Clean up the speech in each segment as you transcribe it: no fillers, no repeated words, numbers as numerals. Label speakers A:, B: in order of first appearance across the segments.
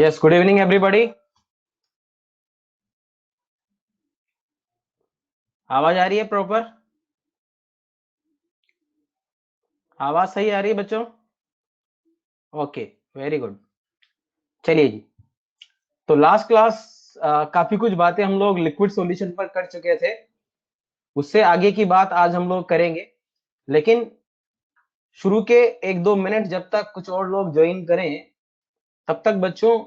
A: Yes, good evening, everybody. आवाज आ रही है प्रॉपर? आवाज सही आ रही है बच्चों? Okay, very good. चलिए जी। तो लास्ट क्लास काफी कुछ बातें हम लोग लिक्विड सॉल्यूशन पर कर चुके थे। उससे आगे की बात आज हम लोग करेंगे, लेकिन शुरू के 1-2 मिनट जब तक कुछ और लोग ज्वाइन करें, तब तक बच्चों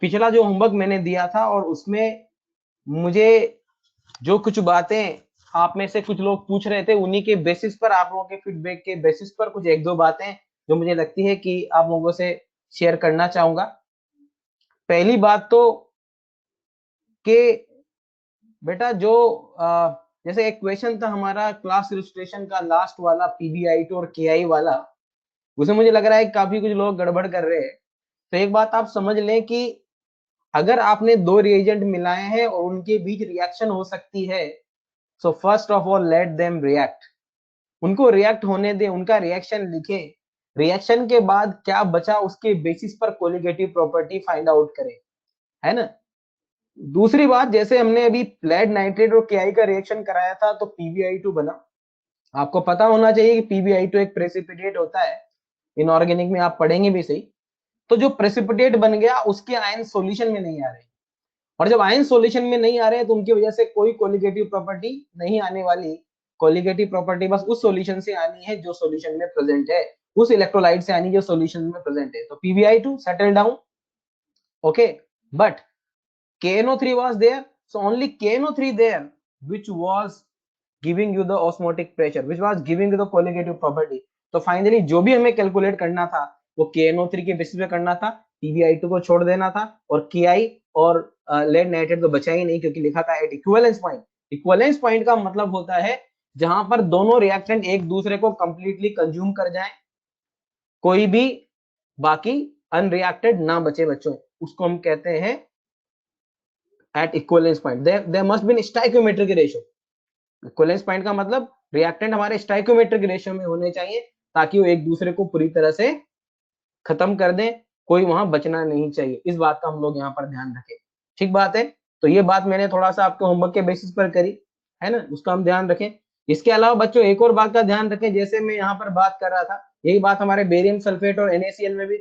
A: पिछला जो होमवर्क मैंने दिया था और उसमें मुझे जो कुछ बातें आप में से कुछ लोग पूछ रहे थे, उन्हीं के बेसिस पर, आप लोगों के फीडबैक के बेसिस पर कुछ 1-2 बातें जो मुझे लगती है कि आप लोगों से शेयर करना चाहूंगा। पहली बात तो कि बेटा जो जैसे एक क्वेश्चन था हमारा क्लास इलस्ट्रेशन का लास्ट वाला, पीबीआई2 और केआई वाला, उसे मुझे लग रहा है काफी कुछ लोग गड़बड़ कर रहे हैं। तो एक बात आप समझ लें कि अगर आपने दो रिएजेंट मिलाए हैं और उनके बीच रिएक्शन हो सकती है, so first of all let them react. उनको रिएक्ट होने दें, उनका रिएक्शन लिखें। रिएक्शन के बाद क्या बचा उसके बेसिस पर कोलिगेटिव प्रॉपर्टी फाइंड आउट करें, है ना। दूसरी बात, जैसे हमने अभी लेड नाइट्रेट और केआई का रिएक्शन कराया था तो पीबीआई2 बना। आपको पता होना चाहिए कि पीबीआई2 एक प्रेसिपिटेट होता है, इनऑर्गेनिक में आप पढ़ेंगे भी सही। तो जो प्रेसिपिटेट बन गया उसके आयन सॉल्यूशन में नहीं आ रहे, और जब आयन सॉल्यूशन में नहीं आ रहे हैं तो उनकी वजह से कोई कोलिगेटिव प्रॉपर्टी नहीं आने वाली। कोलिगेटिव प्रॉपर्टी बस उस सॉल्यूशन से आनी है जो सॉल्यूशन में प्रेजेंट है, उस इलेक्ट्रोलाइट से आनी जो सॉल्यूशन में प्रेजेंट है। तो P B I two settle down, okay. But KNO3 was there, so only KNO3 there which was giving you the osmotic pressure, which was giving you the colligative property. तो फाइनली जो भी हमें कैलकुलेट करना था वो KNO3 के बेसिस पे करना था, PbI2 को छोड़ देना था, और Ki और लेड नाइट्रेट तो बचा ही नहीं क्योंकि लिखा था at equivalence point. Equivalence point का मतलब होता है जहां पर दोनों रिएक्टेंट एक दूसरे को कंप्लीटली कंज्यूम कर जाएं, कोई भी बाकी अनरिएक्टेड ना बचे बच्चों, उसको हम कहते हैं at equivalence point. There must be stoichiometric ratio. Equivalence point का मतलब रिएक्टेंट हमारे स्टाइकियोमेट्रिक रेशियो में होने चाहिए ताकि वो एक दूसरे को पूरी तरह से खत्म कर दें, कोई वहां बचना नहीं चाहिए। इस बात का हम लोग यहाँ पर ध्यान रखें, ठीक बात है। तो ये बात मैंने थोड़ा सा आपके होमवर्क के बेसिस पर करी है ना, उसका हम ध्यान रखें। इसके अलावा बच्चों एक और बात का ध्यान रखें, जैसे मैं यहाँ पर बात कर रहा था, यही बात हमारे बेरियम सल्फेट और NaCl में भी,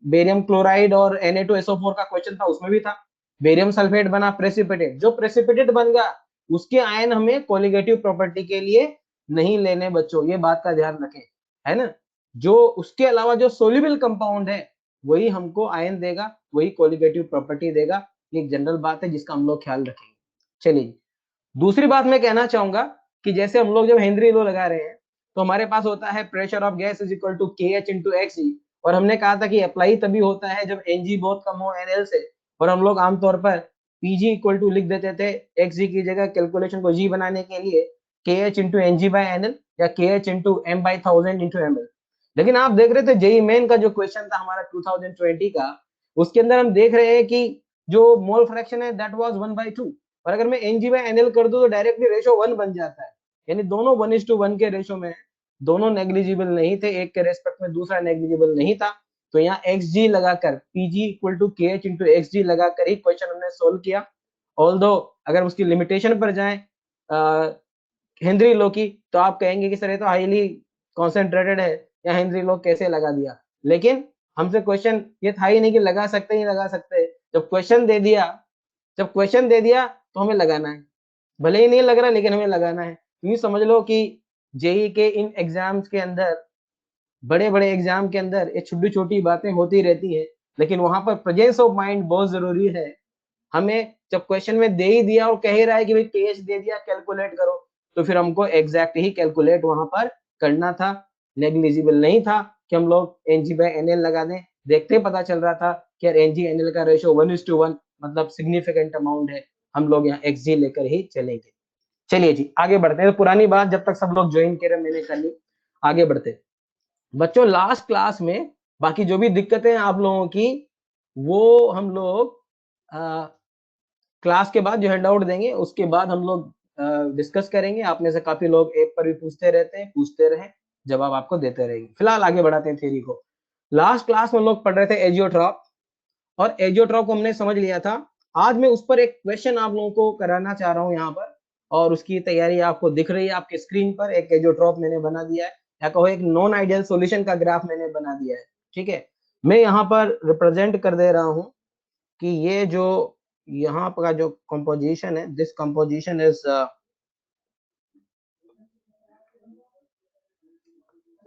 A: बेरियम क्लोराइड और Na2SO4 का क्वेश्चन था, उसमें भी था। बेरियम सल्फेट बना प्रेसिपिटेट, जो प्रेसिपिटेट बन गया उसके आयन हमें कोलिगेटिव प्रॉपर्टी के लिए नहीं लेने बच्चों, ये बात का ध्यान रखें, है ना। जो उसके अलावा जो सोल्यूबल कंपाउंड है वही हमको आयन देगा, वही कोलिगेटिव प्रॉपर्टी देगा। ये एक जनरल बात है जिसका हम लोग ख्याल रखेंगे। चलिए, दूसरी बात मैं कहना चाहूंगा कि जैसे हम लोग जब हेनरी लॉ लगा रहे हैं तो हमारे पास होता है pressure of gas is equal to KH into XG, और हमने कहा था कि अप्लाई तभी होता है जब Ng बहुत कम हो NL से, और हम लोग आमतौर पर PG इक्वल टू लिख देते थे XG की जगह, कैलकुलेशन को G बनाने के लिए KH into NG by NL या KH into M by 1000 into ML। लेकिन आप देख रहे थे जेई मेन का जो क्वेश्चन था हमारा 2020 का, उसके अंदर हम देख रहे हैं कि जो मोल फ्रैक्शन है दैट वाज 1/2, और अगर मैं Ng/NL कर दूं तो डायरेक्टली रेशो 1 बन जाता है, यानी दोनों 1:1 के रेशो में, दोनों नेग्लिजिबल नहीं थे, एक के रेस्पेक्ट में दूसरा नेग्लिजिबल नहीं था। तो यहाँ XG लगाकर PG equal to KH into XG लगाकर ही क्वेश्चन हमने सोल्व किया। ऑल्दो अगर उसकी लिमिटेशन पर जाए हेनरी लॉ की, तो आप कहेंगे कि सर ये तो हाईली कॉन्सेंट्रेटेड है, या हेनरी लॉ कैसे लगा दिया। लेकिन हमसे क्वेश्चन ये था ही नहीं कि लगा सकते ही लगा सकते, जब क्वेश्चन दे दिया, जब क्वेश्चन दे दिया तो हमें लगाना है, भले ही नहीं लग रहा लेकिन हमें लगाना है। यूं समझ लो कि जेई के इन एग्जाम्स के अंदर, बड़े बड़े एग्जाम के अंदर ये छोटी छोटी बातें होती रहती है, लेकिन वहां पर प्रेजेंस ऑफ माइंड बहुत जरूरी है। हमें जब क्वेश्चन में दे ही दिया और कह ही रहा है कि भाई केएच दे दिया कैलकुलेट करो, तो फिर हमको एग्जैक्ट ही कैलकुलेट वहां पर करना था, नेग्लिजिबल नहीं था कि हम लोग Ng/NL लगा दें। देखते पता चल रहा था कि यार Ng/NL का रेशियो 1:1, मतलब सिग्निफिकेंट अमाउंट है, हम लोग यहाँ XG लेकर ही चलेंगे। चलिए जी आगे बढ़ते हैं, तो पुरानी बात जब तक सब लोग ज्वाइन कर मैंने कर ली, आगे बढ़ते बच्चों। लास्ट क्लास में बाकी जो भी दिक्कतें आप लोगों की वो हम लोग क्लास के बाद जो हैंड आउट देंगे उसके बाद हम लोग डिस्कस करेंगे। आप में से काफी लोग ऐप पर भी पूछते रहते हैं, पूछते रहे, जवाब आपको देते रहेंगे। फिलहाल आगे बढ़ाते हैं थ्योरी को। लास्ट क्लास में लोग पढ़ रहे थे एजियोट्रॉप, और एजियोट्रॉप को हमने समझ लिया था। आज मैं उस पर एक क्वेश्चन आप लोगों को कराना चाह रहा हूं यहाँ पर, और उसकी तैयारी आपको दिख रही है आपके स्क्रीन पर। एक एजियोट्रॉप मैंने बना दिया है, या कहो एक नॉन आइडियल सॉल्यूशन का ग्राफ मैंने बना दिया है। ठीक है, मैं यहाँ पर रिप्रेजेंट कर दे रहा हूँ कि ये जो यहाँ का जो कंपोजिशन है, दिस कंपोजिशन इज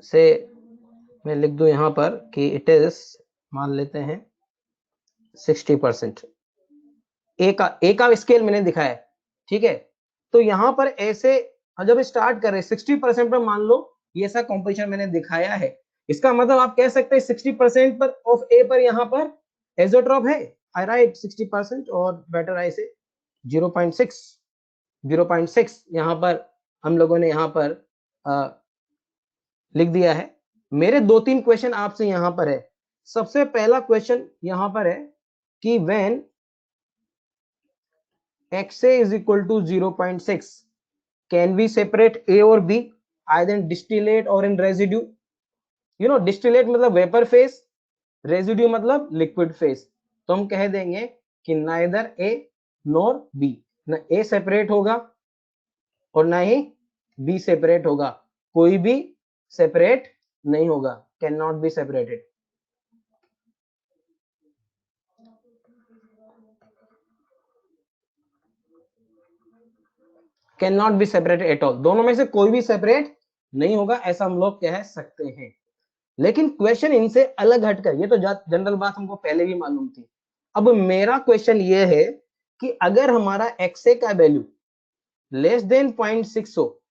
A: से मैं लिख दूं यहाँ पर कि इट इज, मान लेते हैं 60%। ए का स्केल मैंने दिखाया है। ठीक है, तो यहाँ पर ऐसे जब स्टार्ट कर रहे 60% पर मान लो ये ऐसा कॉम्पोजिशन मैंने दिखाया है, इसका मतलब आप कह सकते हैं 60% पर ऑफ ए पर यहाँ पर एजोट्रॉप है। आई राइट 60%, और बेटर आई से 0.6 यहाँ पर हम लोगों ने यहाँ पर लिख दिया है। मेरे 2-3 क्वेश्चन आपसे यहाँ पर है। सबसे पहला क्वेश्चन यहाँ पर है कि when XA is equal to 0.6, can we separate A or B either in distillate or in residue? You know distillate मतलब वेपर फेज, रेजिड्यू मतलब लिक्विड फेज। तो हम कह देंगे कि नाइदर A नॉर B, ना A सेपरेट होगा और ना ही B सेपरेट होगा, कोई भी सेपरेट नहीं होगा, can not be separated. Can not be separated at all, दोनों में से कोई भी सेपरेट नहीं होगा, ऐसा हम लोग कह सकते हैं। लेकिन क्वेश्चन इनसे अलग हटकर, ये तो जनरल बात हमको पहले भी मालूम थी। अब मेरा क्वेश्चन ये है कि अगर हमारा XA का वैल्यू लेस देन 0.6 हो,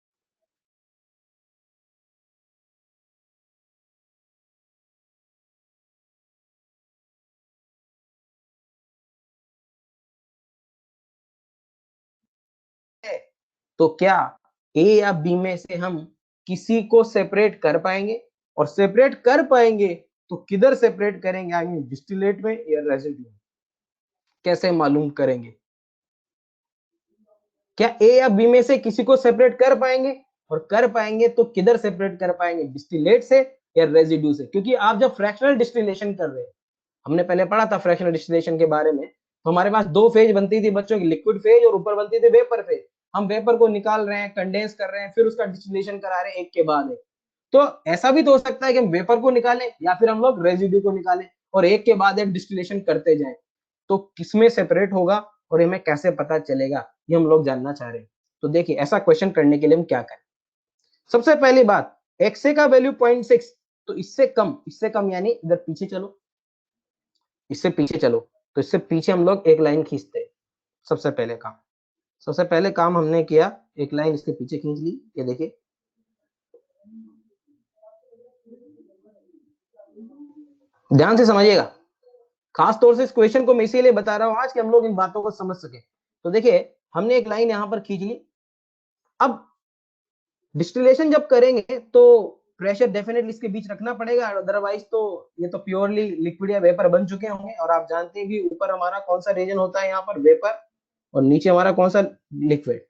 A: तो क्या A या B में से हम किसी को सेपरेट कर पाएंगे? और सेपरेट कर पाएंगे तो किधर सेपरेट करेंगे? आई मीन डिस्टिलेट में या रेजिड्यू में? कैसे मालूम करेंगे? क्या ए या बी में से किसी को सेपरेट कर पाएंगे? और कर पाएंगे तो किधर सेपरेट कर पाएंगे, डिस्टिलेट से या रेजिड्यू से? क्योंकि आप जब फ्रैक्शनल डिस्टिलेशन कर रहे हैं, हमने पहले पढ़ा था फ्रैक्शनल डिस्टिलेशन के बारे में, तो हमारे पास दो फेज बनती थी बच्चों की, लिक्विड फेज और ऊपर बनती थी वेपर फेज। हम वेपर को निकाल रहे हैं, कंडेंस कर रहे हैं, फिर उसका डिस्टिलेशन करा रहे हैं एक के बाद एक। तो ऐसा भी तो हो सकता है कि हम वेपर को निकालें या फिर हम लोग रेजिड्यू को निकालें और एक के बाद एक डिस्टिलेशन करते जाएं। तो किसमें सेपरेट होगा और हमें कैसे पता चलेगा, ये हम लोग जानना चाह रहे हैं। तो देखिए ऐसा क्वेश्चन करने के लिए हम क्या करें। सबसे पहली बात, एक्सए का वैल्यू 0.6, तो इससे कम यानी इधर पीछे चलो, इससे पीछे चलो, तो इससे पीछे हम लोग एक लाइन खींचते हैं। सबसे पहले काम हमने किया, एक लाइन इसके पीछे खींच ली। ये देखिए, ध्यान से समझिएगा, खास तौर से इस क्वेश्चन को मैं इसीलिए बता रहा हूं आज कि हम लोग इन बातों को समझ सके। तो देखिए हमने एक लाइन यहां पर खींच ली। अब डिस्टिलेशन जब करेंगे तो प्रेशर डेफिनेटली इसके बीच रखना पड़ेगा, अदरवाइज तो ये तो प्योरली लिक्विड या वेपर बन चुके होंगे। और आप जानते हैं भी ऊपर हमारा कौन सा रीजन होता है यहाँ पर, वेपर, और नीचे हमारा कौन सा, लिक्विड।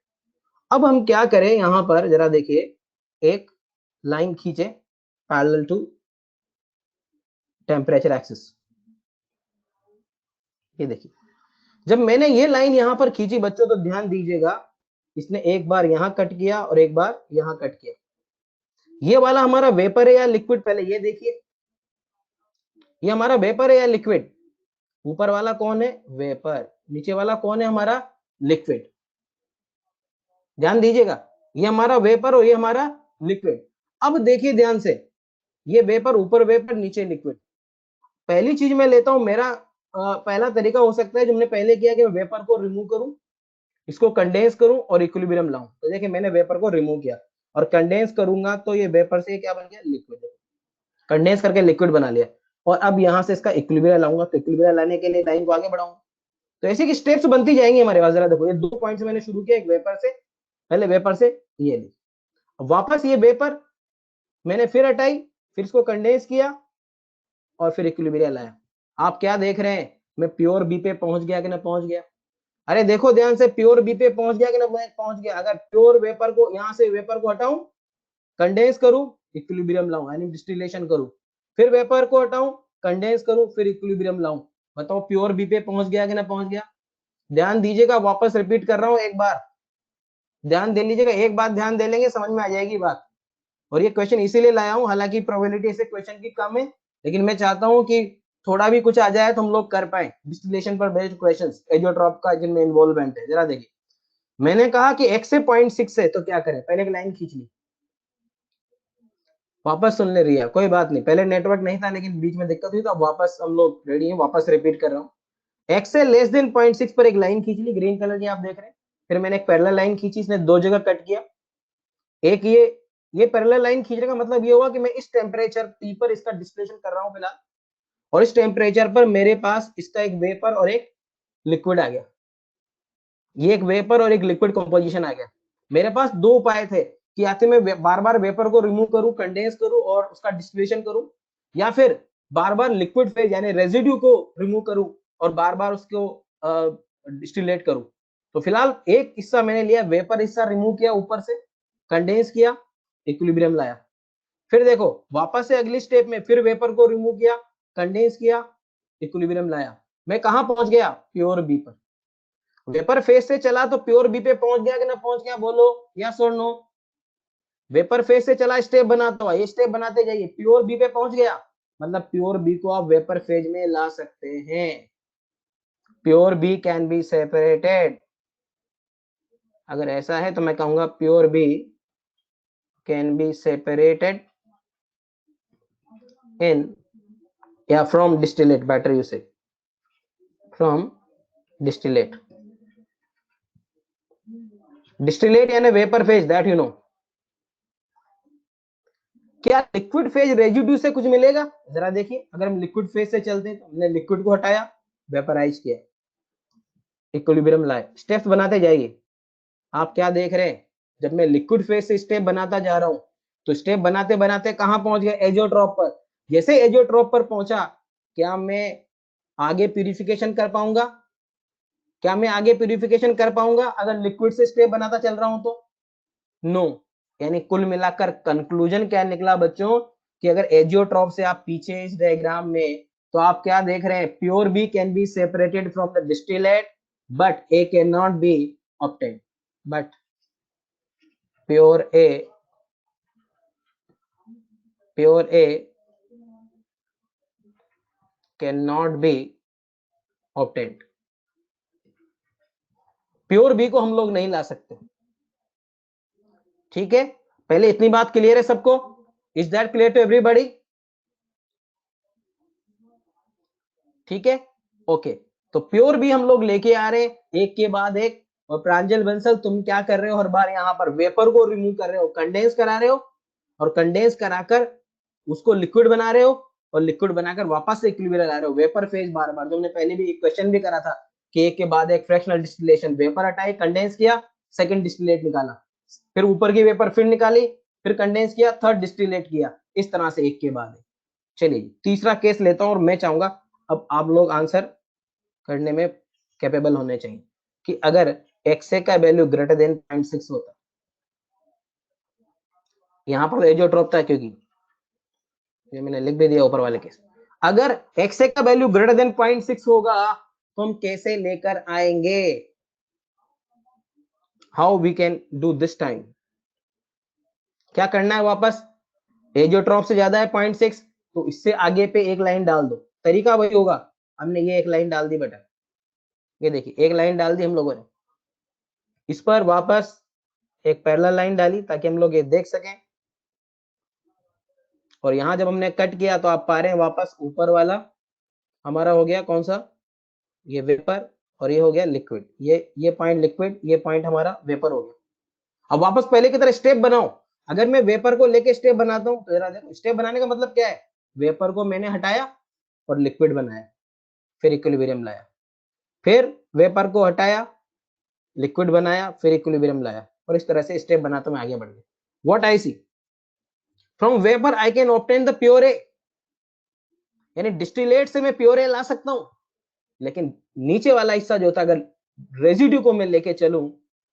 A: अब हम क्या करें, यहाँ पर जरा देखिए, एक लाइन खींचे पैरेलल टू टेम्परेचर एक्सिस। ये देखिए, जब मैंने ये लाइन यहाँ पर खींची बच्चों, तो ध्यान दीजिएगा, इसने एक बार यहाँ कट किया और एक बार यहाँ कट किया। ये वाला हमारा वेपर है या लिक्विड, पहले ये देखिए, ये हमारा वेपर है या लिक्विड? ऊपर वाला कौन है, वेपर, नीचे वाला कौन है, हमारा लिक्विड। ध्यान दीजिएगा, ये हमारा वेपर और ये हमारा लिक्विड। अब देखिए ध्यान से, ये वेपर ऊपर, वेपर नीचे लिक्विड। पहली चीज मैं लेता हूं, मेरा पहला तरीका हो सकता है जो हमने पहले किया कि मैं वेपर को रिमूव करूं, इसको कंडेंस करूं और इक्विलिब्रियम लाऊं। तो देखिए मैंने वेपर को रिमूव किया और कंडेंस करूंगा, तो ये वेपर से क्या बन गया, लिक्विड। कंडेंस करके लिक्विड बना लिया, और अब यहां से इसका इक्विलिब्रियम लाऊंगा, तो इक्विलिब्रियम लाने के लिए लाइन को आगे बढ़ाऊंगा। तो ऐसे की स्टेप्स बनती जाएंगी हमारे पास। जरा देखो, ये 2 पॉइंट्स मैंने शुरू किया, एक वेपर से, पहले वेपर से ये ली, वापस ये वेपर मैंने फिर हटाई, फिर इसको कंडेंस किया और फिर इक्विलिब्रियम लाया। आप क्या देख रहे हैं, मैं प्योर बी पे पहुंच गया कि ना पहुंच गया? अरे देखो ध्यान से, प्योर बी पे पहुंच गया कि ना पहुंच गया? अगर प्योर वेपर को, यहां से वेपर को हटाऊं, कंडेंस करूं, इक्विलिब्रियम लाऊं, यानी डिस्टिलेशन करूं, फिर वेपर को हटाऊं, कंडेंस करूं, फिर इक्विलिब्रियम लाऊं, बताओ प्योर बी पे पहुंच गया कि ना पहुंच गया? ध्यान दीजिएगा, वापस रिपीट कर रहा हूं एक बार, ध्यान दे लीजिएगा, एक बात ध्यान दे लेंगे समझ में आ जाएगी बात। और ये क्वेश्चन इसीलिए लाया हूं, हालांकि प्रोबेबिलिटी ऐसे क्वेश्चन की कम है, लेकिन मैं चाहता हूं कि थोड़ा भी कुछ आ जाए तो हम लोग कर पाए डिस्टिलेशन पर बेस्ड क्वेश्चंस एजियोट्रॉप का जिनमें इन्वॉल्वमेंट है। जरा देखिए, मैंने कहा कि x से 0.6 है, तो क्या करें, पहले एक लाइन खींच ली, वापस सुन ले रही है, कोई बात नहीं, पहले नेटवर्क नहीं था लेकिन बीच में दिक्कत हुई तो अब वापस हम लोग रेडी हैं, वापस रिपीट कर रहा हूँ। x से लेस देन 0.6 पर एक लाइन खींच ली, ग्रीन कलर की आप देख रहे हैं, फिर मैंने एक पैरेलल लाइन खींची, इसने दो जगह कट किया। एक ये पैरेलल लाइन खींचने का मतलब ये हुआ कि मैं इस टेम्परेचर T पर इसका डिस्टिलेशन कर रहा हूं फिलहाल, और इस टेम्परेचर पर मेरे पास इसका एक वेपर और एक लिक्विड आ गया, ये एक वेपर और एक लिक्विड कंपोजिशन आ गया। मेरे पास दो उपाय थे कि या तो मैं बार बार वेपर को रिमूव करूं, कंडेंस करूं और उसका डिस्टिलेशन करूं, या फिर बार बार लिक्विड फेज यानी रेजिड्यू को रिमूव करूं और बार बार उसको डिस्टिलेट करूं। तो फिलहाल एक हिस्सा मैंने लिया, वेपर हिस्सा रिमूव किया, ऊपर से कंडेंस किया, इक्विलिब्रियम लाया। फिर देखो वापस से अगली स्टेप में फिर वेपर को रिमूव किया, कंडेंस किया, इक्विलिब्रियम लाया। मैं कहां पहुंच गया? प्योर बी पर। वेपर फेज से चला तो प्योर बी पे पहुंच गया कि ना पहुंच गया, बोलो यस और नो। वेपर फेज से चला, स्टेप बनाता हुआ, ये स्टेप बनाते जाइए, प्योर बी पे पहुंच गया, मतलब प्योर बी को आप वेपर फेज में ला सकते हैं। Pure B can be separated, अगर ऐसा है तो मैं कहूंगा pure B can be separated in या from distillate, better you say from distillate. Distillate यानी vapour phase, that you know. क्या लिक्विड फेज रेजिड्यू से कुछ मिलेगा? जरा देखिए, अगर हम लिक्विड फेज से चलते हैं तो हमने लिक्विड को हटाया, वेपराइज किया, इक्विलिब्रियम लाए, स्टेप्स बनाते जाइए। आप क्या देख रहे हैं, जब मैं लिक्विड फेज से स्टेप बनाता जा रहा हूं तो स्टेप बनाते बनाते कहां पहुंच गया? एजियोट्रॉप पर। जैसे एजियोट्रॉप पर पहुंचा, क्या मैं आगे प्यूरिफिकेशन कर पाऊंगा? क्या मैं आगे प्यूरिफिकेशन कर पाऊंगा अगर लिक्विड से स्टेप बनाता चल रहा हूं तो? नो। यानी कुल मिलाकर कंक्लूजन क्या निकला बच्चों, कि अगर एजियोट्रॉप से आप पीछे इस डायग्राम में, तो आप क्या देख रहे हैं? Pure B can be separated from the distillate but A can not be obtained, but pure A cannot be obtained। Pure B को हम लोग नहीं ला सकते, ठीक है? पहले इतनी बात क्लियर है सबको? Is that clear to everybody? ठीक है, ओके। तो प्योर बी हम लोग लेके आ रहे हैं एक के बाद एक, और प्रांजल बंसल तुम क्या कर रहे हो, हर बार यहाँ पर वेपर को रिमूव कर रहे हो, कंडेंस करा रहे हो, और कंडेंस कराकर उसको लिक्विड बना रहे हो, और लिक्विड बनाकर वापस से इक्विलिब्रियम ला रहे हो। वेपर फेज बार बार, जो हमने पहले भी एक क्वेश्चन भी करा था कि एक के बाद एक फ्रैक्शनल डिस्टिलेशन, वेपर हटाए, कंडेंस किया, सेकंड डिस्टिलेट निकाला, फिर ऊपर की वेपर फिर निकाली, फिर कंडेंस किया, थर्ड डिस्टिलेट किया, इस तरह से एक के बाद एक। चलिए तीसरा केस लेता हूं, और मैं चाहूंगा अब आप लोग आंसर करने में कैपेबल होने चाहिए कि अगर एक्स का वैल्यू ग्रेटर देन 0.6 होता, यहां पर एजियोट्रॉप था क्योंकि ये मैंने लिख भी दिया ऊपर वाले केस, अगर एक्स का वैल्यू ग्रेटर देन 0.6 होगा तो हम कैसे लेकर आएंगे? How we can do this time? क्या करना है? वापस एजियोट्रॉप से ज्यादा है 0.6, तो इससे आगे पे एक लाइन डाल दो, तरीका वही होगा। हमने ये एक लाइन डाल दी बेटा, ये देखिए एक लाइन डाल दी हम लोगों ने, इस पर वापस एक पैरेलल लाइन डाली ताकि हम लोग ये देख सकें, और यहां जब हमने कट किया तो आप पा रहे हैं वापस ऊपर वाला हमारा हो गया कौन सा? ये वेपर, और ये हो गया लिक्विड, ये पॉइंट लिक्विड, ये पॉइंट हमारा वेपर हो गया। अब वापस पहले की तरह स्टेप बनाओ। अगर मैं वेपर को लेके स्टेप बनाता हूं तो जरा देखो, स्टेप बनाने का मतलब क्या है? वेपर को मैंने हटाया और लिक्विड बनाया, फिर इक्विलिब्रियम लाया, फिर वेपर को हटाया, लिक्विड बनाया, फिर इक्विलिब्रियम लाया, और इस तरह से स्टेप बनाता मैं आगे बढ़ गया। What I see, from vapour I can obtain the pure A, यानी डिस्टिलेट से मैं प्योर ए ला सकता हूं, लेकिन नीचे वाला हिस्सा जो था, अगर रेजिड्यू को मैं लेके चलूं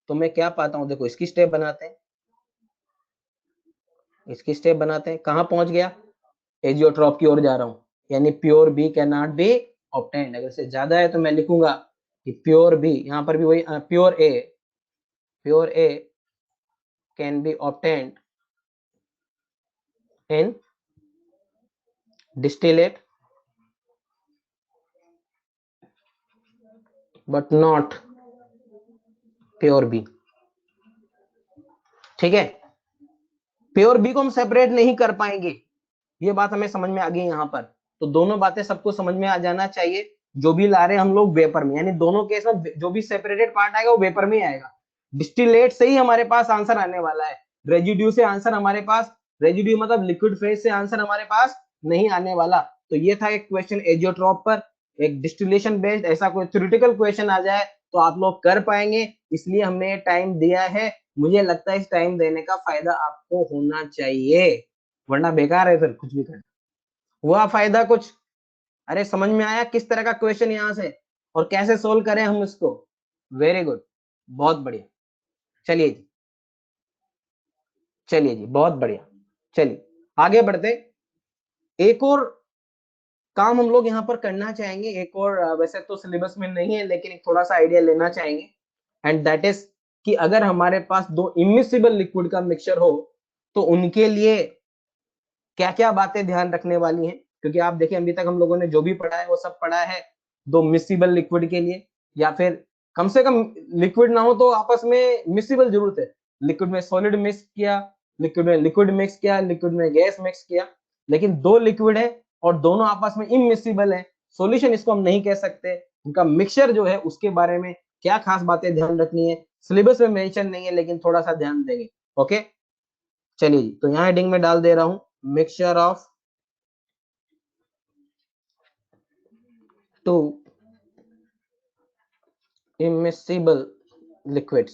A: तो मैं क्या पाता हूं? देखो इसकी स्टेप बनाते हैं, इसकी स्टेप बनाते हैं, कहां पहुंच गया? एजियोट्रॉप की ओर जा रहा हूं, यानी pure B can not be obtained, अगर से ज्यादा है तो मैं लिखूंगा कि प्योर बी, यहां पर भी वही pure A can be obtained in distillate but not pure B. ठीक है, प्योर बी को हम सेपरेट नहीं कर पाएंगे, ये बात हमें समझ में आ गई यहाँ पर। तो दोनों बातें सबको समझ में आ जाना चाहिए, जो भी ला रहे हैं हम लोग वेपर में, यानी दोनों केस में जो भी सेपरेटेड पार्ट आएगा वो वेपर में ही आएगा। डिस्टिलेट से ही हमारे पास आंसर आने वाला है, रेजिड्यू से आंसर हमारे पास, रेजिड्यू मतलब लिक्विड फेज से आंसर हमारे पास नहीं आने वाला। तो ये था एक क्वेश्चन एजियोट्रॉप पर, एक डिस्टिलेशन बेस्ड। ऐसा कोई थ्योरेटिकल क्वेश्चन आ जाए तो आप लोग कर पाएंगे, इसलिए हमने टाइम दिया है। मुझे लगता है इस टाइम देने का फायदा आपको होना चाहिए, वरना बेकार है फिर कुछ भी करना। हुआ फायदा कुछ? अरे समझ में आया किस तरह का क्वेश्चन यहां से और कैसे सोल्व करें हम इसको? वेरी गुड, बहुत बढ़िया। चलिए जी, चलिए जी, बहुत बढ़िया। चलिए आगे बढ़ते, एक और काम हम लोग यहाँ पर करना चाहेंगे, एक और वैसे तो सिलेबस में नहीं है लेकिन एक थोड़ा सा आइडिया लेना चाहेंगे, एंड दैट इज कि अगर हमारे पास दो इमिसिबल लिक्विड का मिक्सचर हो तो उनके लिए क्या क्या बातें ध्यान रखने वाली हैं। क्योंकि आप देखें अभी तक हम लोगों ने जो भी पढ़ा है वो सब पढ़ा है दो मिसिबल लिक्विड के लिए, या फिर कम से कम लिक्विड ना हो तो आपस में मिसिबल जरूर है। लिक्विड में सॉलिड मिक्स किया, लिक्विड में लिक्विड मिक्स किया, लिक्विड में गैस मिक्स किया, लेकिन दो लिक्विड है और दोनों आपस में इमिसिबल है, सॉल्यूशन इसको हम नहीं कह सकते। उनका मिक्सचर जो है उसके बारे में क्या खास बातें ध्यान रखनी है, सिलेबस में मेंशन नहीं है लेकिन थोड़ा सा ध्यान देंगे। ओके, चलिए तो यहाँ हेडिंग में डाल दे रहा हूं, mixture of two immiscible liquids।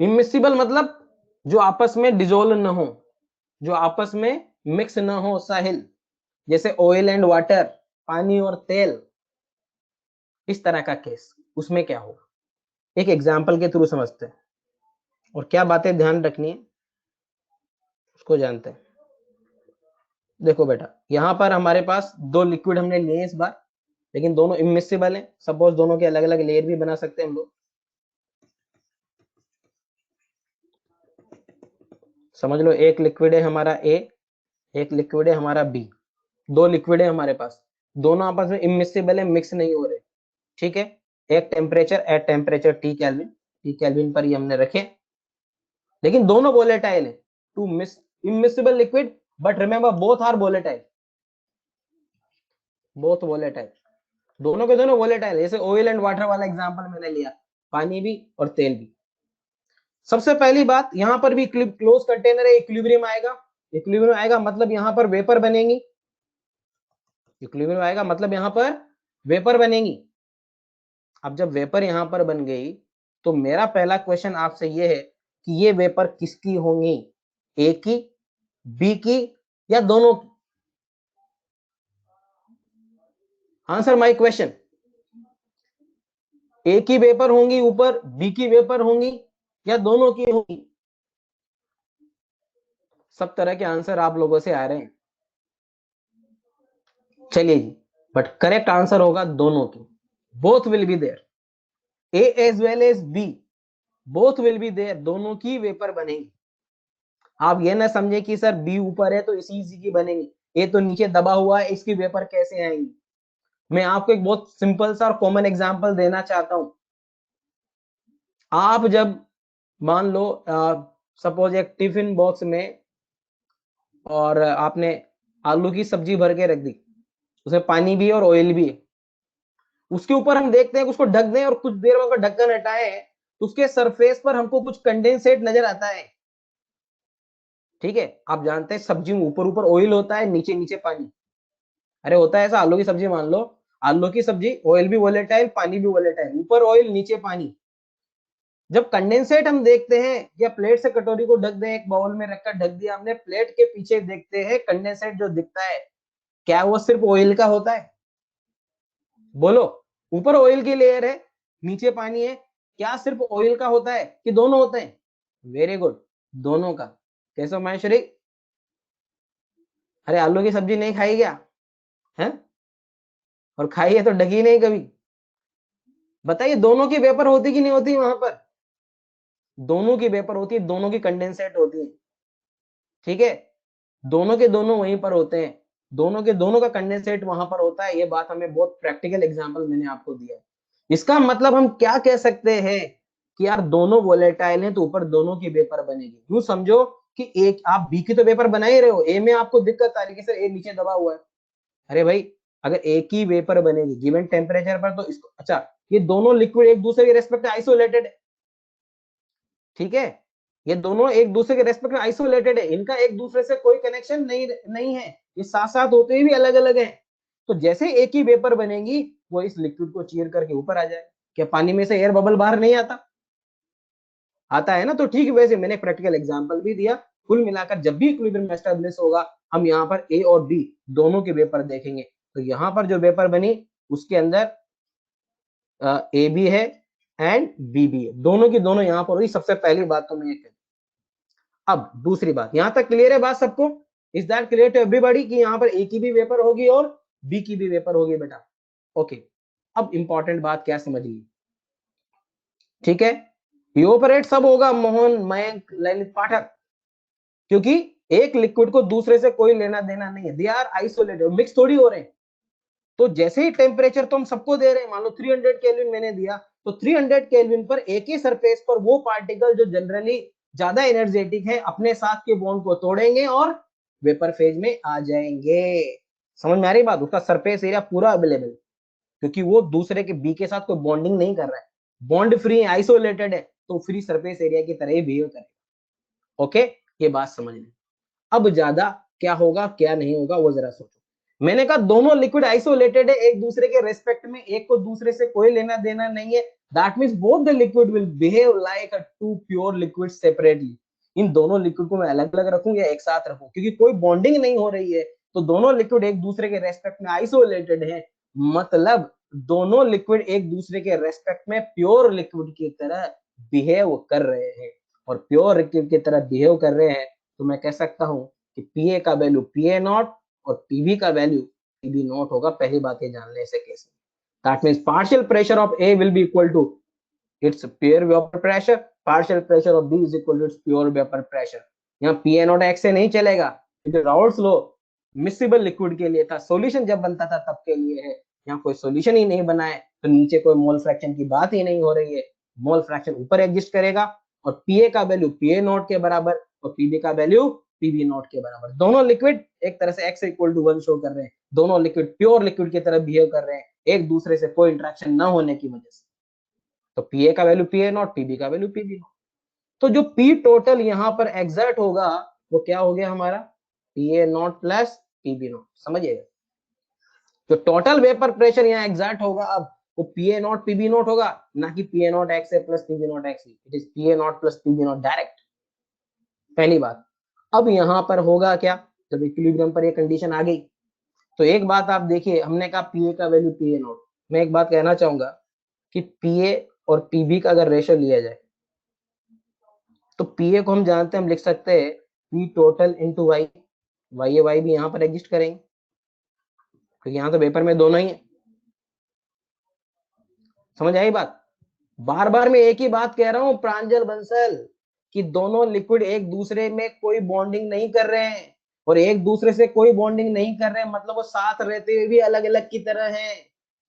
A: Immiscible मतलब जो आपस में डिजोल्व न हो, जो आपस में मिक्स न हो, साहिल, जैसे ऑयल एंड वाटर, पानी और तेल, इस तरह का केस, उसमें क्या होगा एक एग्जांपल के थ्रू समझते हैं और क्या बातें ध्यान रखनी है उसको जानते हैं। देखो बेटा, यहां पर हमारे पास दो लिक्विड हमने लिए इस बार, लेकिन दोनों इमिसिबल हैं। सपोज दोनों के अलग अलग लेयर भी बना सकते हैं हम लोग। समझ लो एक लिक्विड है हमारा ए, एक लिक्विड है हमारा बी, दो लिक्विड है हमारे पास, दोनों आपस में इमिसिबल है, मिक्स नहीं हो रहे। ठीक है, एक temperature at temperature T kelvin पर ये हमने रखे, लेकिन दोनों वोलेटाइल है, two miss immiscible liquid, but remember both are volatile, both volatile, दोनों के दोनों वोलेटाइल। जैसे ऑयल एंड वाटर वाला एग्जांपल मैंने लिया, पानी भी और तेल भी। सबसे पहली बात, यहां पर भी क्लोज कंटेनर है, इक्विलिब्रियम आएगा, इक्विलिब्रियम आएगा मतलब यहां पर वेपर बनेंगी, इक्विलिब्रियम आएगा मतलब यहां पर वेपर बनेंगी। अब जब वेपर यहां पर बन गई तो मेरा पहला क्वेश्चन आपसे ये है कि ये वेपर किसकी होंगी, ए की, बी की, या दोनों की? आंसर माय क्वेश्चन, ए की वेपर होंगी ऊपर, बी की वेपर होंगी, या दोनों की होंगी? सब तरह के आंसर आप लोगों से आ रहे हैं, चलिए जी, बट करेक्ट आंसर होगा दोनों की, both will be there, A as well as B, both will be there, दोनों की वेपर बनेगी। आप ये ना समझे कि सर बी ऊपर है तो इसी की बनेगी, ए तो नीचे दबा हुआ है, इसकी वेपर कैसे आएंगी? मैं आपको एक बहुत सिंपल सा और कॉमन एग्जांपल देना चाहता हूं। आप जब मान लो सपोज एक टिफिन बॉक्स में और आपने आलू की सब्जी भर के रख दी, उसमें पानी भी है और ऑयल भी है, उसके ऊपर हम देखते हैं कि उसको ढक दें और कुछ देर में अगर ढक्कन हटाए तो उसके सरफेस पर हमको कुछ कंडेंसेट नजर आता है। ठीक है, आप जानते हैं सब्जी में ऊपर ऊपर ऑयल होता है, नीचे नीचे पानी। अरे होता है ऐसा, आलू की सब्जी मान लो, आलू की सब्जी, ऑयल भी वोलेटाइल, पानी भी वोलेटाइल, ऊपर ऑयल नीचे पानी। जब कंडेंसेट हम देखते हैं या प्लेट से कटोरी को ढक दें, एक बाउल में रखकर ढक दिया हमने, प्लेट के पीछे देखते हैं कंडेंसेट जो दिखता है, क्या वो सिर्फ ऑयल का होता है? बोलो, ऊपर ऑयल की लेयर है, नीचे पानी है, क्या सिर्फ ऑयल का होता है कि दोनों होते हैं? वेरी गुड, दोनों का। कैसे महेश्वरी, अरे आलू की सब्जी नहीं खाई क्या? है, और खाई है तो डगी नहीं कभी। बताइए दोनों की वेपर होती कि नहीं होती वहां पर? दोनों की वेपर होती है, दोनों की कंडेंसेट होती है, ठीक है, दोनों के दोनों वहीं पर होते हैं, दोनों के दोनों का कंडेंसेट वहां पर होता है। ये बात हमें बहुत प्रैक्टिकल एग्जांपल मैंने आपको दिया है। इसका मतलब हम क्या कह सकते हैं कि यार दोनों वोलेटाइल हैं तो ऊपर दोनों की वेपर बनेगी। यूं समझो कि एक आप बी की तो वेपर बना ही रहे हो, ए में आपको दिक्कत आ रही है, सर ए नीचे दबा हुआ है। अरे भाई अगर एक ही वेपर बनेगी गिवन टेम्परेचर पर तो इसको, अच्छा ये दोनों लिक्विड एक दूसरे के रेस्पेक्ट में आइसोलेटेड है, ठीक है, ये दोनों एक दूसरे के रेस्पेक्ट में आइसोलेटेड है, इनका एक दूसरे से कोई कनेक्शन नहीं है, ये साथ साथ होते हुए भी अलग अलग है। तो जैसे एक ही वेपर बनेगी वो इस लिक्विड को चीर करके ऊपर आ जाए। क्या पानी में से एयर बबल बाहर नहीं आता? आता है ना। तो ठीक वैसे मैंने प्रैक्टिकल एग्जांपल भी दिया। कुल मिलाकर जब भी इक्विलिब्रियम एस्टेब्लिश होगा हम यहाँ पर ए और बी दोनों के वेपर देखेंगे। तो यहाँ पर जो वेपर बनी उसके अंदर ए भी है एंड बी भी है, दोनों की दोनों यहाँ पर हुई। सबसे पहली बात तो मैं ये कहूँ। अब दूसरी बात, यहां तक क्लियर है बात सबको? Is that clear to everybody कि यहाँ पर ए की भी वेपर होगी और बी की भी वेपर होगी बेटा? ओके, अब इंपॉर्टेंट बात क्या समझ ली, ठीक है, इवेपोरेट सब होगा मोहन, मयंक, ललित, पाठक, क्योंकि एक लिक्विड को दूसरे से कोई लेना देना नहीं है, दे आर आइसोलेटेड, मिक्स थोड़ी हो रहे हैं। तो जैसे ही टेम्परेचर तो हम सबको दे रहे हैं, मान लो 300 केल्विन मैंने दिया, तो 300 केल्विन पर एक ही सरफेस पर वो पार्टिकल जो जनरली ज्यादा एनर्जेटिक है अपने साथ के बॉन्ड को तोड़ेंगे और वेपर फेज में आ जाएंगे। समझ में आ रही बात? उसका सरफेस एरिया पूरा अवेलेबल, क्योंकि वो दूसरे के बी के साथ कोई बॉन्डिंग नहीं कर रहा है, बॉन्ड फ्री है, आइसोलेटेड है, तो फ्री सरफेस एरिया की तरह ही बिहेव करेगा। ओके, ये बात समझ लें। अब ज्यादा क्या होगा क्या नहीं होगा वो जरा सोचो। मैंने कहा दोनों लिक्विड आइसोलेटेड है एक दूसरे के रेस्पेक्ट में, एक को दूसरे से कोई लेना देना नहीं है, that means both the liquid will behave like a two pure liquid separately. इन दोनों लिक्विड को मैं अलग अलग रखूं या एक साथ रखूं, क्योंकि कोई बॉन्डिंग नहीं हो रही है, तो दोनों लिक्विड एक दूसरे के रेस्पेक्ट में आइसोलेटेड है, मतलब दोनों लिक्विड एक दूसरे के रेस्पेक्ट में प्योर लिक्विड की तरह बिहेव कर रहे हैं। और प्योर लिक्विड की तरह बिहेव कर रहे हैं तो मैं कह सकता हूं कि पीए का वैल्यू पीए नॉट और पीबी का वैल्यू पीबी नॉट होगा। पहली बात ये जानने से कैसे, that means partial pressure of A will be equal to its pure vapour pressure, partial pressure of B is equal to its pure vapour pressure. यहाँ पीए नॉट एक्स से नहीं चलेगा, क्योंकि राउल्ट्स लॉ मिसिबल लिक्विड के लिए था, solution जब बनता था तब के लिए है। यहाँ कोई सॉल्यूशन ही नहीं बना है तो नीचे कोई मोल फ्रैक्शन की बात ही नहीं हो रही है, मोल फ्रैक्शन ऊपर एग्जिस्ट करेगा और पीए का वैल्यू पीए नॉट के बराबर और पीबी का वैल्यू पीबी नॉट के बराबर। दोनों लिक्विड एक तरह से एक्स इक्वल टू 1 शो कर रहे हैं, दोनों लिक्विड प्योर लिक्विड की तरह बिहेव कर रहे हैं एक दूसरे से कोई इंटरेक्शन ना होने की वजह से। तो पीए का वैल्यू पीए नॉट, पीबी का वैल्यू पीबी नॉट। तो जो पी टोटल यहाँ पर एग्जर्ट होगा वो क्या हो गया हमारा, पीए नॉट प्लस पीबी नॉट। समझिएगा, जो टोटल वेपर प्रेशर यहाँ एग्जर्ट होगा अब वो पीए नॉट पीबी नॉट होगा, ना कि P A not X plus PB not X, it is P A not plus PB not direct. पहली बात। अब यहाँ पर होगा क्या, जब इक्विलिब्रियम पर ये कंडीशन आ गई तो एक बात आप देखिए, हमने कहा पीए का वैल्यू पीए नॉट। मैं एक बात कहना चाहूंगा कि पीए और पीबी का अगर रेशियो लिया जाए तो पीए को हम जानते हैं, हम लिख सकते हैं P total into Y, Y Y भी यहाँ पर एग्जिस्ट करेंगे क्योंकि यहाँ तो वेपर में दोनों ही है। समझ आई बात? बार बार मैं एक ही बात कह रहा हूं प्रांजल बंसल कि दोनों लिक्विड एक दूसरे में कोई बॉन्डिंग नहीं कर रहे हैं, और एक दूसरे से कोई बॉन्डिंग नहीं कर रहे हैं मतलब वो साथ रहते हुए भी अलग अलग की तरह हैं।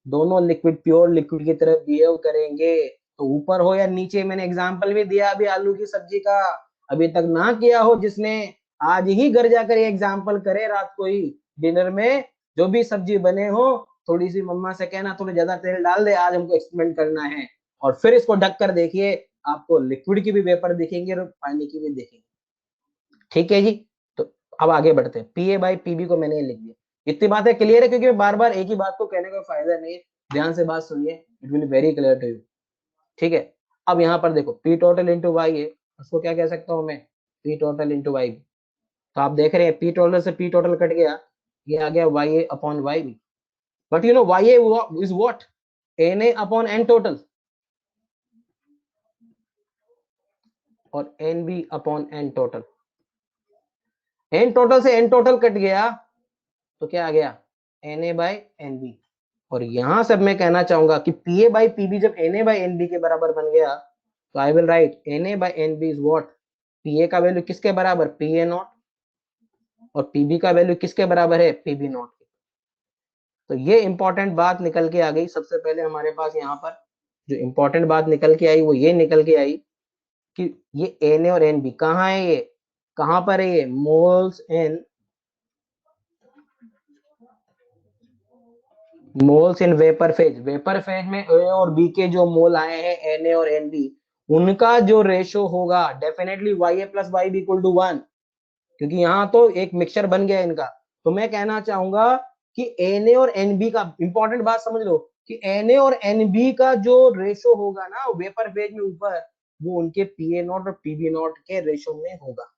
A: दोनों लिक्विड प्योर लिक्विड की तरह बिहेव करेंगे, तो ऊपर हो या नीचे। मैंने एग्जांपल भी दिया अभी आलू की सब्जी का, अभी तक ना किया हो जिसने, आज ही घर जाकर ये एग्जांपल करे रात को ही डिनर में, जो भी सब्जी बने हो थोड़ी सी मम्मा से कहना थोड़ा ज्यादा तेल डाल दे, आज हमको एक्सपेरिमेंट करना है। और फिर इसको ढक कर देखिए, आपको लिक्विड की भी वेपर दिखेंगे और पानी की भी दिखेंगे। ठीक है जी। तो अब आगे बढ़ते हैं, पीए बाई पीबी को मैंने लिख दिया। इतनी बातें क्लियर है, क्योंकि बार बार एक ही बात को कहने का फायदा नहीं है, ध्यान से बात सुनिए, it will very clear to you. ठीक है, अब यहाँ पर देखो पी टोटल इंटू वाई है, उसको क्या कह सकता हूँ मैं, पी टोटल इंटू वाई। तो आप देख रहे हैं पी टोटल से पी टोटल कट गया, ये आ गया Y A upon Y B. But you know Y A is what, N A upon N total, और N B upon N total. N total से एन टोटल कट गया तो क्या आ गया, Na/Nb। और यहां से मैं कहना चाहूंगा कि Pa/Pb जब Na/Nb के बराबर बन गया तो I will write Na/Nb is what, Pa का वैल्यू किसके बराबर, Pa0, और Pb का वैल्यू किसके बराबर है, Pb0। तो ये इंपॉर्टेंट बात निकल के आ गई। सबसे पहले हमारे पास यहाँ पर जो इंपॉर्टेंट बात निकल के आई वो ये निकल के आई कि ये Na और Nb कहाँ है, ये कहाँ पर है, ये moles in vapour phase. Vapour phase में ए और बी के जो मोल आए हैं Na और Nb, उनका जो रेशो होगा definitely Ya plus Yb equal to 1, क्योंकि यहाँ तो एक मिक्सचर बन गया इनका। तो मैं कहना चाहूंगा कि Na और Nb का इंपॉर्टेंट बात समझ लो कि Na और Nb का जो रेशो होगा ना वेपर फेज में ऊपर, वो उनके Pa0 और Pb0 के रेशो में होगा।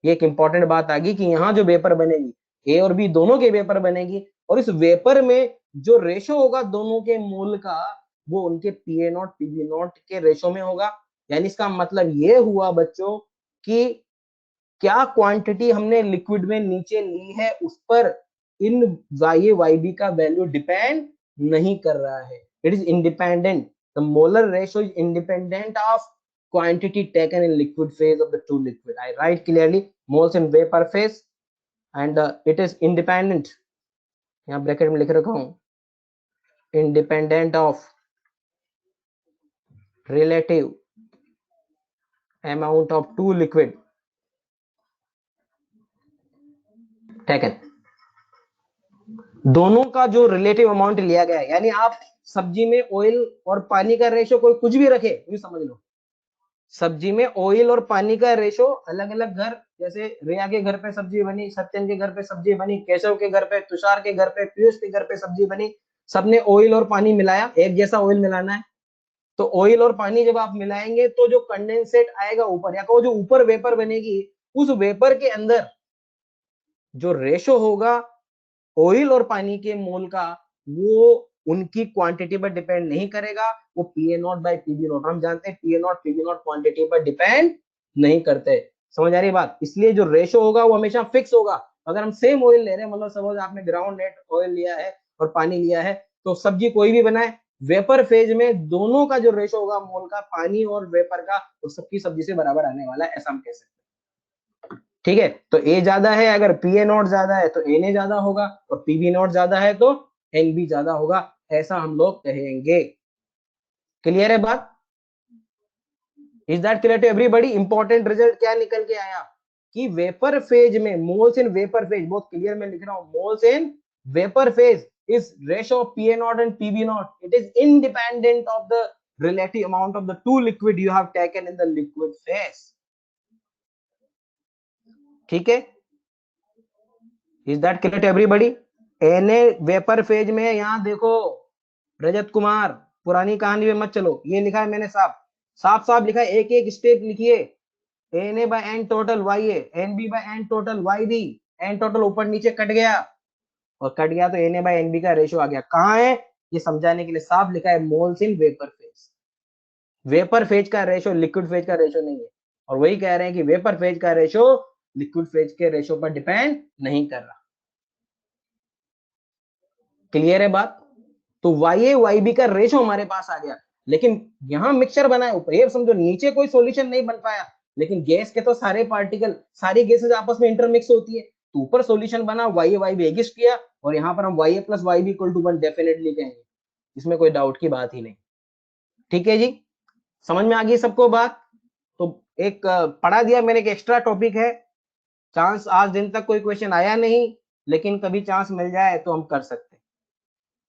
A: ये एक इंपॉर्टेंट बात आ गई कि यहाँ जो वेपर बनेगी ए और बी दोनों के वेपर बनेगी, और इस वेपर में जो रेशो होगा दोनों के मोल का वो उनके Pa0 Pb0 के रेशो में होगा। यानी इसका मतलब ये हुआ बच्चों कि क्या क्वांटिटी हमने लिक्विड में नीचे ली है उस पर इन YA/YB का वैल्यू डिपेंड नहीं कर रहा है, it is independent. The molar ratio is independent of quantity taken in liquid phase of the two liquid. I write clearly moles in vapor phase and it is independent, यहाँ bracket में लिख रखा हूं, independent of relative amount of two liquid taken। दोनों का जो relative amount लिया गया है, यानी आप सब्जी में ऑयल और पानी का रेशो कोई कुछ भी रखे, ये समझ लो सब्जी में ऑयल और पानी का रेशो अलग अलग, घर जैसे रिया के घर पे सब्जी बनी, सत्यन के घर पे सब्जी बनी, केशव के घर पे, तुषार के घर पे, पीयूष के घर पे सब्जी बनी, सबने ऑयल और पानी मिलाया, एक जैसा ऑयल मिलाना है। तो ऑयल और पानी जब आप मिलाएंगे तो जो कंडेंसेट आएगा ऊपर, या कहो जो ऊपर वेपर बनेगी, उस वेपर के अंदर जो रेशो होगा ऑयल और पानी के मोल का, वो उनकी क्वांटिटी पर डिपेंड नहीं करेगा, वो Pa0/Pb0। हम जानते हैं Pa0/Pb0 क्वांटिटी पर डिपेंड नहीं करते। समझ आ रही बात? इसलिए जो रेशो होगा वो हमेशा फिक्स होगा। अगर हम सेम ऑयल ले रहे हैं, मतलब सपोज आपने ग्राउंड नेट ऑयल लिया है और पानी लिया है, तो सब्जी कोई भी बनाए, वेपर फेज में दोनों का जो रेशो होगा मोल का, पानी और वेपर का, वो सबकी सब्जी से बराबर आने वाला है, ऐसा हम कह सकते हैं। ठीक है, तो ए ज्यादा है, अगर Pa0 ज्यादा है तो Na ज्यादा होगा, और Pb0 ज्यादा है तो Nb ज्यादा होगा, ऐसा हम लोग कहेंगे। क्लियर है बात? Is that clear to everybody? Important result क्या निकल के आया कि वेपर फेज में मोल्स इन वेपर फेज, बहुत क्लियर में लिख रहा हूं, moles in vapour phase is ratio of Pa0 and Pb0, it is independent of the relative amount of the two liquid you have taken in the liquid phase। ठीक है, is that clear to everybody? Na vapour phase में, यहां देखो रजत कुमार, पुरानी कहानी में मत चलो, ये लिखा है मैंने साफ साफ साफ लिखा है, एक एक स्टेप लिखिए। Na/n total Ya, Nb/n total Yb, n total ऊपर नीचे कट गया, और कट गया तो Na/Nb का रेशो आ गया। कहाँ है ये समझाने के लिए साफ लिखा है, moles in vapour phase. Vapour phase का रेशो लिक्विड फेज का रेशो नहीं है, और वही कह रहे हैं कि वेपर फेज का रेशो लिक्विड फेज के रेशो पर डिपेंड नहीं कर रहा। क्लियर है बात? तो YA/YB का रेशो हमारे पास आ गया, लेकिन यहां मिक्सचर बना है ऊपर, ये समझो नीचे कोई सॉल्यूशन नहीं बन पाया, लेकिन गैस के तो सारे पार्टिकल, सारी गैसेस आपस में इंटरमिक्स होती है, तो ऊपर सॉल्यूशन बना, YA/YB एग्जिस्ट किया, और यहाँ पर हम Ya plus YB equal to 1 definitely कहेंगे, इसमें कोई डाउट की बात ही नहीं। ठीक है जी, समझ में आ गई सबको बात? तो एक पढ़ा दिया मैंने, एक एक्स्ट्रा टॉपिक है, चांस आज दिन तक कोई क्वेश्चन आया नहीं, लेकिन कभी चांस मिल जाए तो हम कर सकते हैं।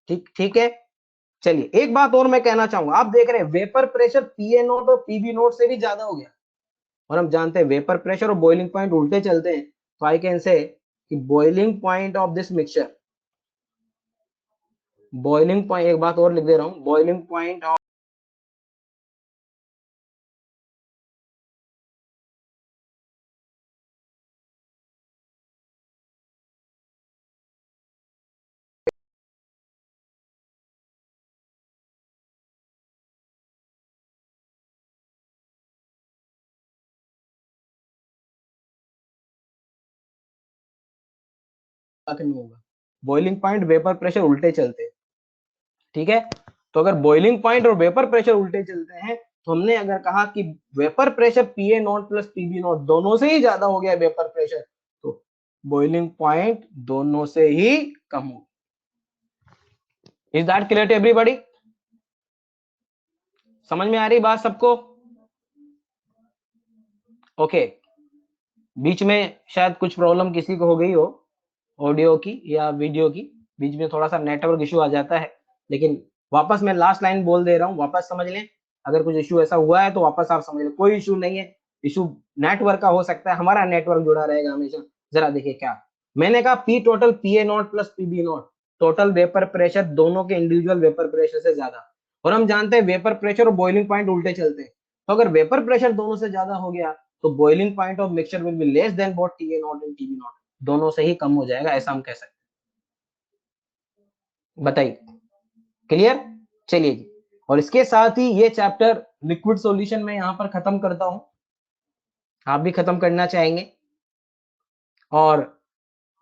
A: ठीक ठीक है, चलिए एक बात और मैं कहना चाहूंगा, आप देख रहे हैं वेपर प्रेशर Pa0 और Pb0 से भी ज्यादा हो गया, और हम जानते हैं वेपर प्रेशर और बॉइलिंग पॉइंट उल्टे चलते हैं, तो आई कैन से कि boiling point of this mixture, boiling point, एक बात और लिख दे रहा हूं, बॉइलिंग पॉइंट ऑफ नहीं होगा। बॉइलिंग पॉइंट, वेपर प्रेशर उल्टे चलते हैं, ठीक है। तो अगर बॉइलिंग पॉइंट और वेपर प्रेशर उल्टे चलते हैं, तो हमने अगर कहा कि vapour pressure PA not plus PB naught दोनों से ही ज्यादा हो गया वेपर प्रेशर, तो बॉइलिंग पॉइंट दोनों से ही कम हो। Is that clear to everybody? समझ में आ रही बात सबको? ओके। बीच में शायद कुछ प्रॉब्लम किसी को हो गई हो, ऑडियो की या वीडियो की, बीच में थोड़ा सा नेटवर्क इशू आ जाता है, लेकिन वापस मैं लास्ट लाइन बोल दे रहा हूँ, वापस समझ लें। अगर कुछ इशू ऐसा हुआ है तो वापस आप समझ लें, कोई इशू नहीं है। इशू नेटवर्क का हो सकता है, हमारा नेटवर्क जुड़ा रहेगा हमेशा। जरा देखिए क्या मैंने कहा, P total PA not plus PB naught, total vapour pressure दोनों के इंडिविजुअल वेपर प्रेशर से ज्यादा। और हम जानते हैं वेपर प्रेशर और बॉइलिंग पॉइंट उल्टे चलते हैं, तो अगर वेपर प्रेशर दोनों से ज्यादा हो गया तो boiling point of mixture will be less than both TA not end TB naught, दोनों से ही कम हो जाएगा, ऐसा हम कह सकते हैं। बताइए, क्लियर? चलिए जी, और इसके साथ ही ये चैप्टर लिक्विड सॉल्यूशन में यहां पर खत्म करता हूं। आप भी खत्म करना चाहेंगे, और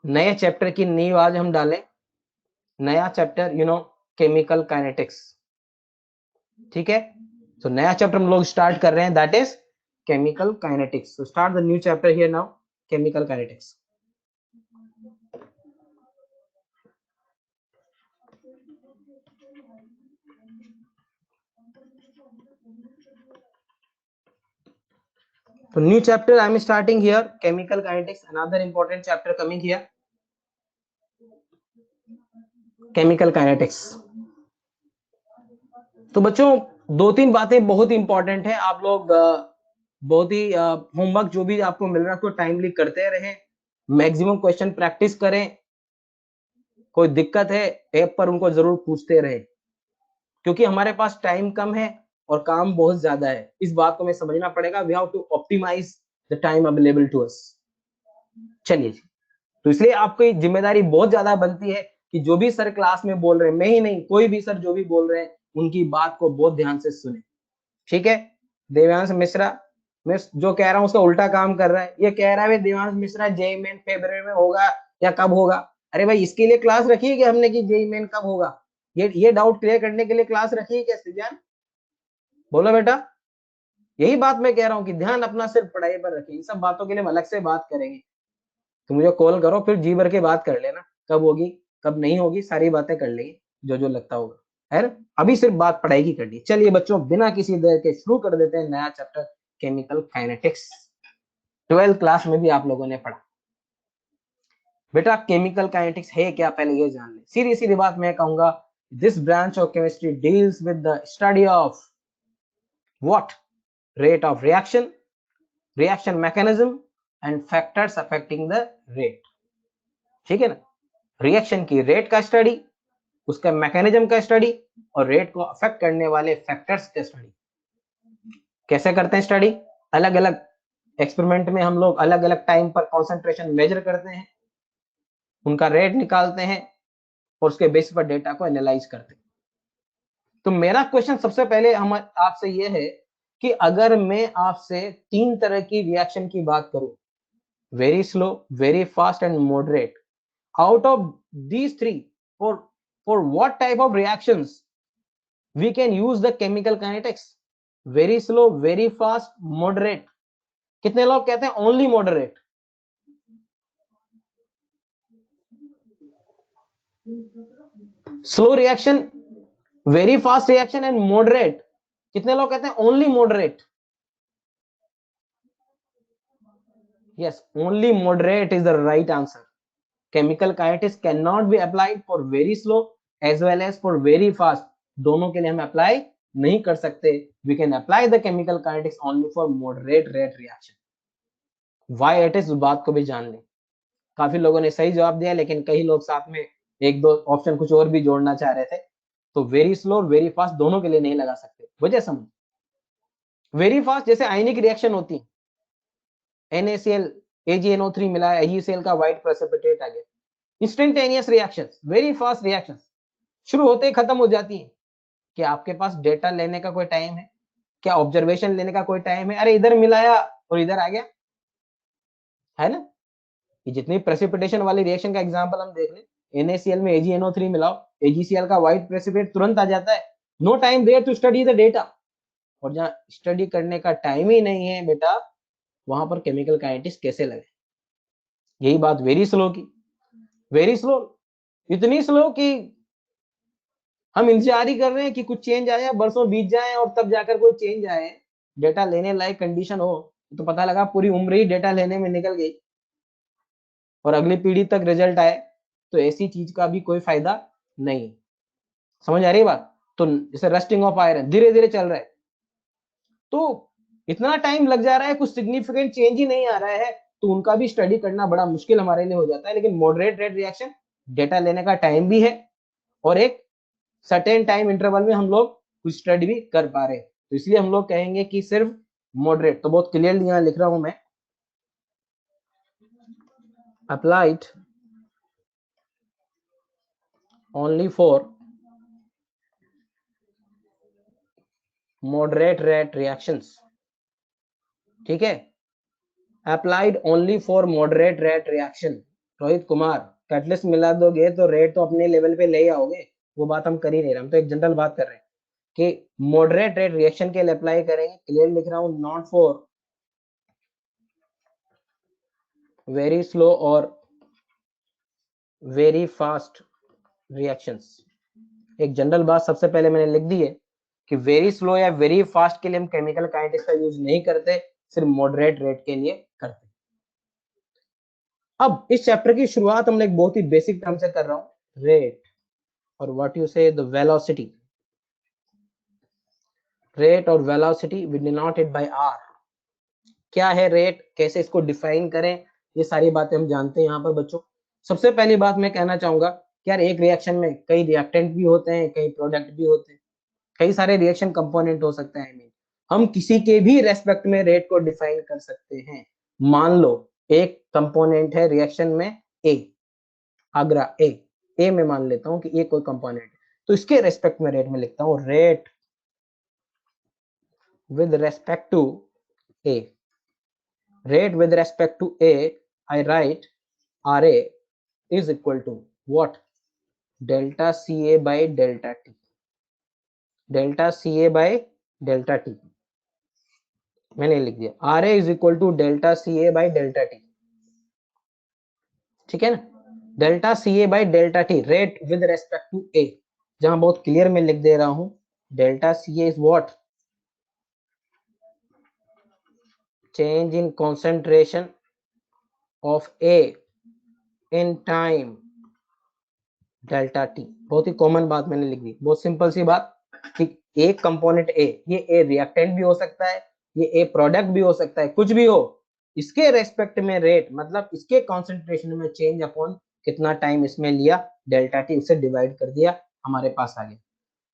A: नए चैप्टर की नींव आज हम डालें। नया चैप्टर केमिकल काइनेटिक्स, ठीक है। तो नया चैप्टर हम लोग स्टार्ट कर रहे हैं, that is chemical kinetics. So start the new chapter here now, chemical kinetics. So new chapter I am starting here, chemical kinetics, another important chapter coming here, chemical kinetics। तो बच्चों दो तीन बातें बहुत इंपॉर्टेंट है, आप लोग बहुत ही होमवर्क जो भी आपको मिल रहा है तो टाइमली करते रहें, मैक्सिमम क्वेश्चन प्रैक्टिस करें, कोई दिक्कत है ऐप पर उनको जरूर पूछते रहे, क्योंकि हमारे पास टाइम कम है और काम बहुत ज्यादा है। इस बात को हमें समझना पड़ेगा, we have to optimise the time available to us. चलिए, तो इसलिए आपकी जिम्मेदारी बहुत ज्यादा बनती है कि जो भी सर क्लास में बोल रहे हैं, मैं ही नहीं कोई भी सर जो भी बोल रहे हैं उनकी बात को बहुत ध्यान से सुने, ठीक है। देवांश मिश्रा, मैं जो कह रहा हूँ उसका उल्टा काम कर रहा है, ये कह रहा है देवांश मिश्रा जेई मेन फरवरी में होगा या कब होगा। अरे भाई इसके लिए क्लास रखी है कि हमने कि जेई मेन कब होगा, ये डाउट क्लियर करने के लिए क्लास रखी है क्या सृजन? बोलो बेटा। यही बात मैं कह रहा हूँ कि ध्यान अपना सिर्फ पढ़ाई पर रखें, इन सब बातों के लिए हम अलग से बात करेंगे। तो मुझे कॉल करो, फिर जी भर के बात कर लेना, कब होगी कब नहीं होगी सारी बातें कर लेंगे, जो जो लगता होगा, है ना। अभी सिर्फ बात पढ़ाई की करनी। चलिए बच्चों, बिना किसी देर के शुरू कर देते हैं नया chapter, chemical kinetics. 12th class में भी आप लोगों ने पढ़ा। बेटा केमिकल काइनेटिक्स है क्या, पहले ये जान ले। सीधी सीधी बात मैं कहूंगा, this branch of chemistry deals with the study of what, rate of reaction, reaction mechanism and factors affecting the rate, ठीक है ना। रिएक्शन की रेट का स्टडी, उसका मैकेनिज्म का स्टडी, और रेट को अफेक्ट करने वाले फैक्टर्स का स्टडी। कैसे करते हैं स्टडी? अलग अलग एक्सपेरिमेंट में हम लोग अलग अलग टाइम पर कॉन्सेंट्रेशन मेजर करते हैं, उनका रेट निकालते हैं और उसके बेस पर डेटा को एनालाइज करते हैं। तो मेरा क्वेश्चन सबसे पहले हम आपसे ये है कि अगर मैं आपसे तीन तरह की रिएक्शन की बात करूं, very slow, very fast and moderate, out of these three, for what type of reactions we can use the chemical kinetics? Very slow, very fast, moderate, कितने लोग कहते हैं only moderate? slow reaction, very fast reaction and moderate, कितने लोग कहते हैं only moderate? Yes, only moderate is the right answer. Chemical kinetics cannot be applied for very slow as well as for very fast, दोनों के लिए हम apply नहीं कर सकते। We can apply the chemical kinetics only for moderate rate reaction. Why it is, उस बात को भी जान लें। काफी लोगों ने सही जवाब दिया, लेकिन कई लोग साथ में एक दो ऑप्शन कुछ और भी जोड़ना चाह रहे थे। तो वेरी स्लो, वेरी फास्ट दोनों के लिए नहीं लगा सकते, वजह समझ। वेरी फास्ट जैसे आयनिक रिएक्शन होती है, NaCl AgNO3 मिला है, AgCl का व्हाइट प्रेसिपिटेट आ गया, instantaneous reactions, very fast reactions, शुरू होते ही खत्म हो जाती है। क्या आपके पास डेटा लेने का कोई टाइम है? क्या ऑब्जर्वेशन लेने का कोई टाइम है? अरे इधर मिलाया और इधर आ गया, है ना। ये जितनी प्रेसिपिटेशन वाली रिएक्शन का एग्जांपल हम देख लें, NaCl में AgNO3 मिलाओ, AgCl का व्हाइट प्रेसिपिटेट तुरंत आ जाता है। No time there to study the data. और जहाँ स्टडी करने का टाइम ही नहीं है बेटा, वहां पर केमिकल काइनेटिक्स कैसे लगे? यही बात वेरी स्लो की, वेरी स्लो, इतनी स्लो कि हम इंतजार ही कर रहे हैं कि कुछ चेंज आए, बरसों बीत जाए और तब जाकर कोई चेंज आए, डेटा लेने लायक कंडीशन हो। तो पता लगा पूरी उम्र ही डेटा लेने में निकल गई और अगली पीढ़ी तक रिजल्ट आए, तो ऐसी चीज का भी कोई फायदा नहीं। समझ आ रही है बात? तो जैसे रस्टिंग ऑफ आयरन धीरे धीरे चल रहा है, तो इतना टाइम लग जा रहा है, कुछ सिग्निफिकेंट चेंज ही नहीं आ रहा है, तो उनका भी स्टडी करना बड़ा मुश्किल हमारे लिए हो जाता है। लेकिन मॉडरेट रेट रिएक्शन, डेटा लेने का टाइम भी है और एक सर्टेन टाइम इंटरवल में हम लोग कुछ स्टडी भी कर पा रहे हैं, तो इसलिए हम लोग कहेंगे कि सिर्फ मॉडरेट। तो बहुत क्लियरली यहाँ लिख रहा हूं मैं, applied only for moderate rate reactions. ठीक है, applied only for moderate rate reaction. Rohit Kumar, catalyst मिला दोगे तो रेट तो अपने लेवल पे ले आओगे, वो बात हम कर ही नहीं रहे, हम तो एक जनरल बात कर रहे हैं कि मॉडरेट रेट रिएक्शन के लिए अप्लाई करेंगे। क्लियर लिख रहा हूं, नॉट फॉर वेरी स्लो और वेरी फास्ट रिएक्शंस। एक जनरल बात सबसे पहले मैंने लिख दी है कि वेरी स्लो या वेरी फास्ट के लिए हम केमिकल काइनेटिक्स का यूज नहीं करते, सिर्फ मॉडरेट रेट के लिए करते। अब इस चैप्टर की शुरुआत हम एक बहुत ही बेसिक टर्म से कर रहा हूं, रेट और what you say the velocity. Rate और velocity we denoted by R. क्या है रेट, कैसे इसको डिफाइन करें, ये सारी बातें हम जानते हैं यहाँ पर बच्चों। सबसे पहली बात मैं कहना चाहूंगा कि यार एक रिएक्शन में कई रिएक्टेंट भी होते हैं, कई प्रोडक्ट भी होते हैं, कई सारे रिएक्शन कंपोनेंट हो सकते हैं। हम किसी के भी रेस्पेक्ट में रेट को डिफाइन कर सकते हैं। मान लो एक कंपोनेंट है रिएक्शन में ए, आगरा ए में मान लेता हूं कि ए कोई कंपोनेंट, तो इसके रेस्पेक्ट में रेट में लिखता हूं rate with respect to A. Rate with respect to A, I write RA is equal to what? Delta CA by delta T. Delta CA by delta T. मैंने लिख दिया RA is equal to delta CA by delta T. ठीक है ना? Delta CA by delta T, rate with respect to A, जहां बहुत clear में लिख दे रहा हूं, delta CA is what? Change in concentration of A in time delta T. बहुत ही कॉमन बात मैंने लिख दी, बहुत सिंपल सी बात कि एक कंपोनेंट ए, ये ए रिएक्टेंट भी हो सकता है, ये ए प्रोडक्ट भी हो सकता है, कुछ भी हो, इसके रेस्पेक्ट में रेट मतलब इसके कॉन्सेंट्रेशन में चेंज अपॉन कितना टाइम इसमें लिया, डेल्टा टी, उसे डिवाइड कर दिया, हमारे पास आ गया।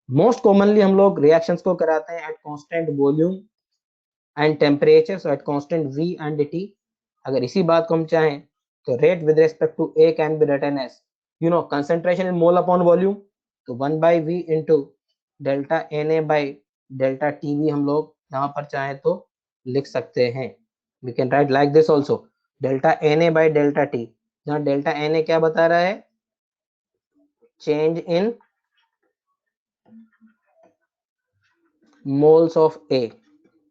A: मोस्ट कॉमनली हम लोग रिएक्शंस को कराते हैं at constant volume and temperature, so at constant V and T. अगर इसी बात को हम चाहें तो rate with respect to A can be written as concentration in mole upon volume, तो 1 by V into delta Na by delta T भी हम लोग यहाँ पर चाहे तो लिख सकते हैं। We can write like this also, delta Na by delta T, जहाँ डेल्टा Na क्या बता रहा है, change in moles of A,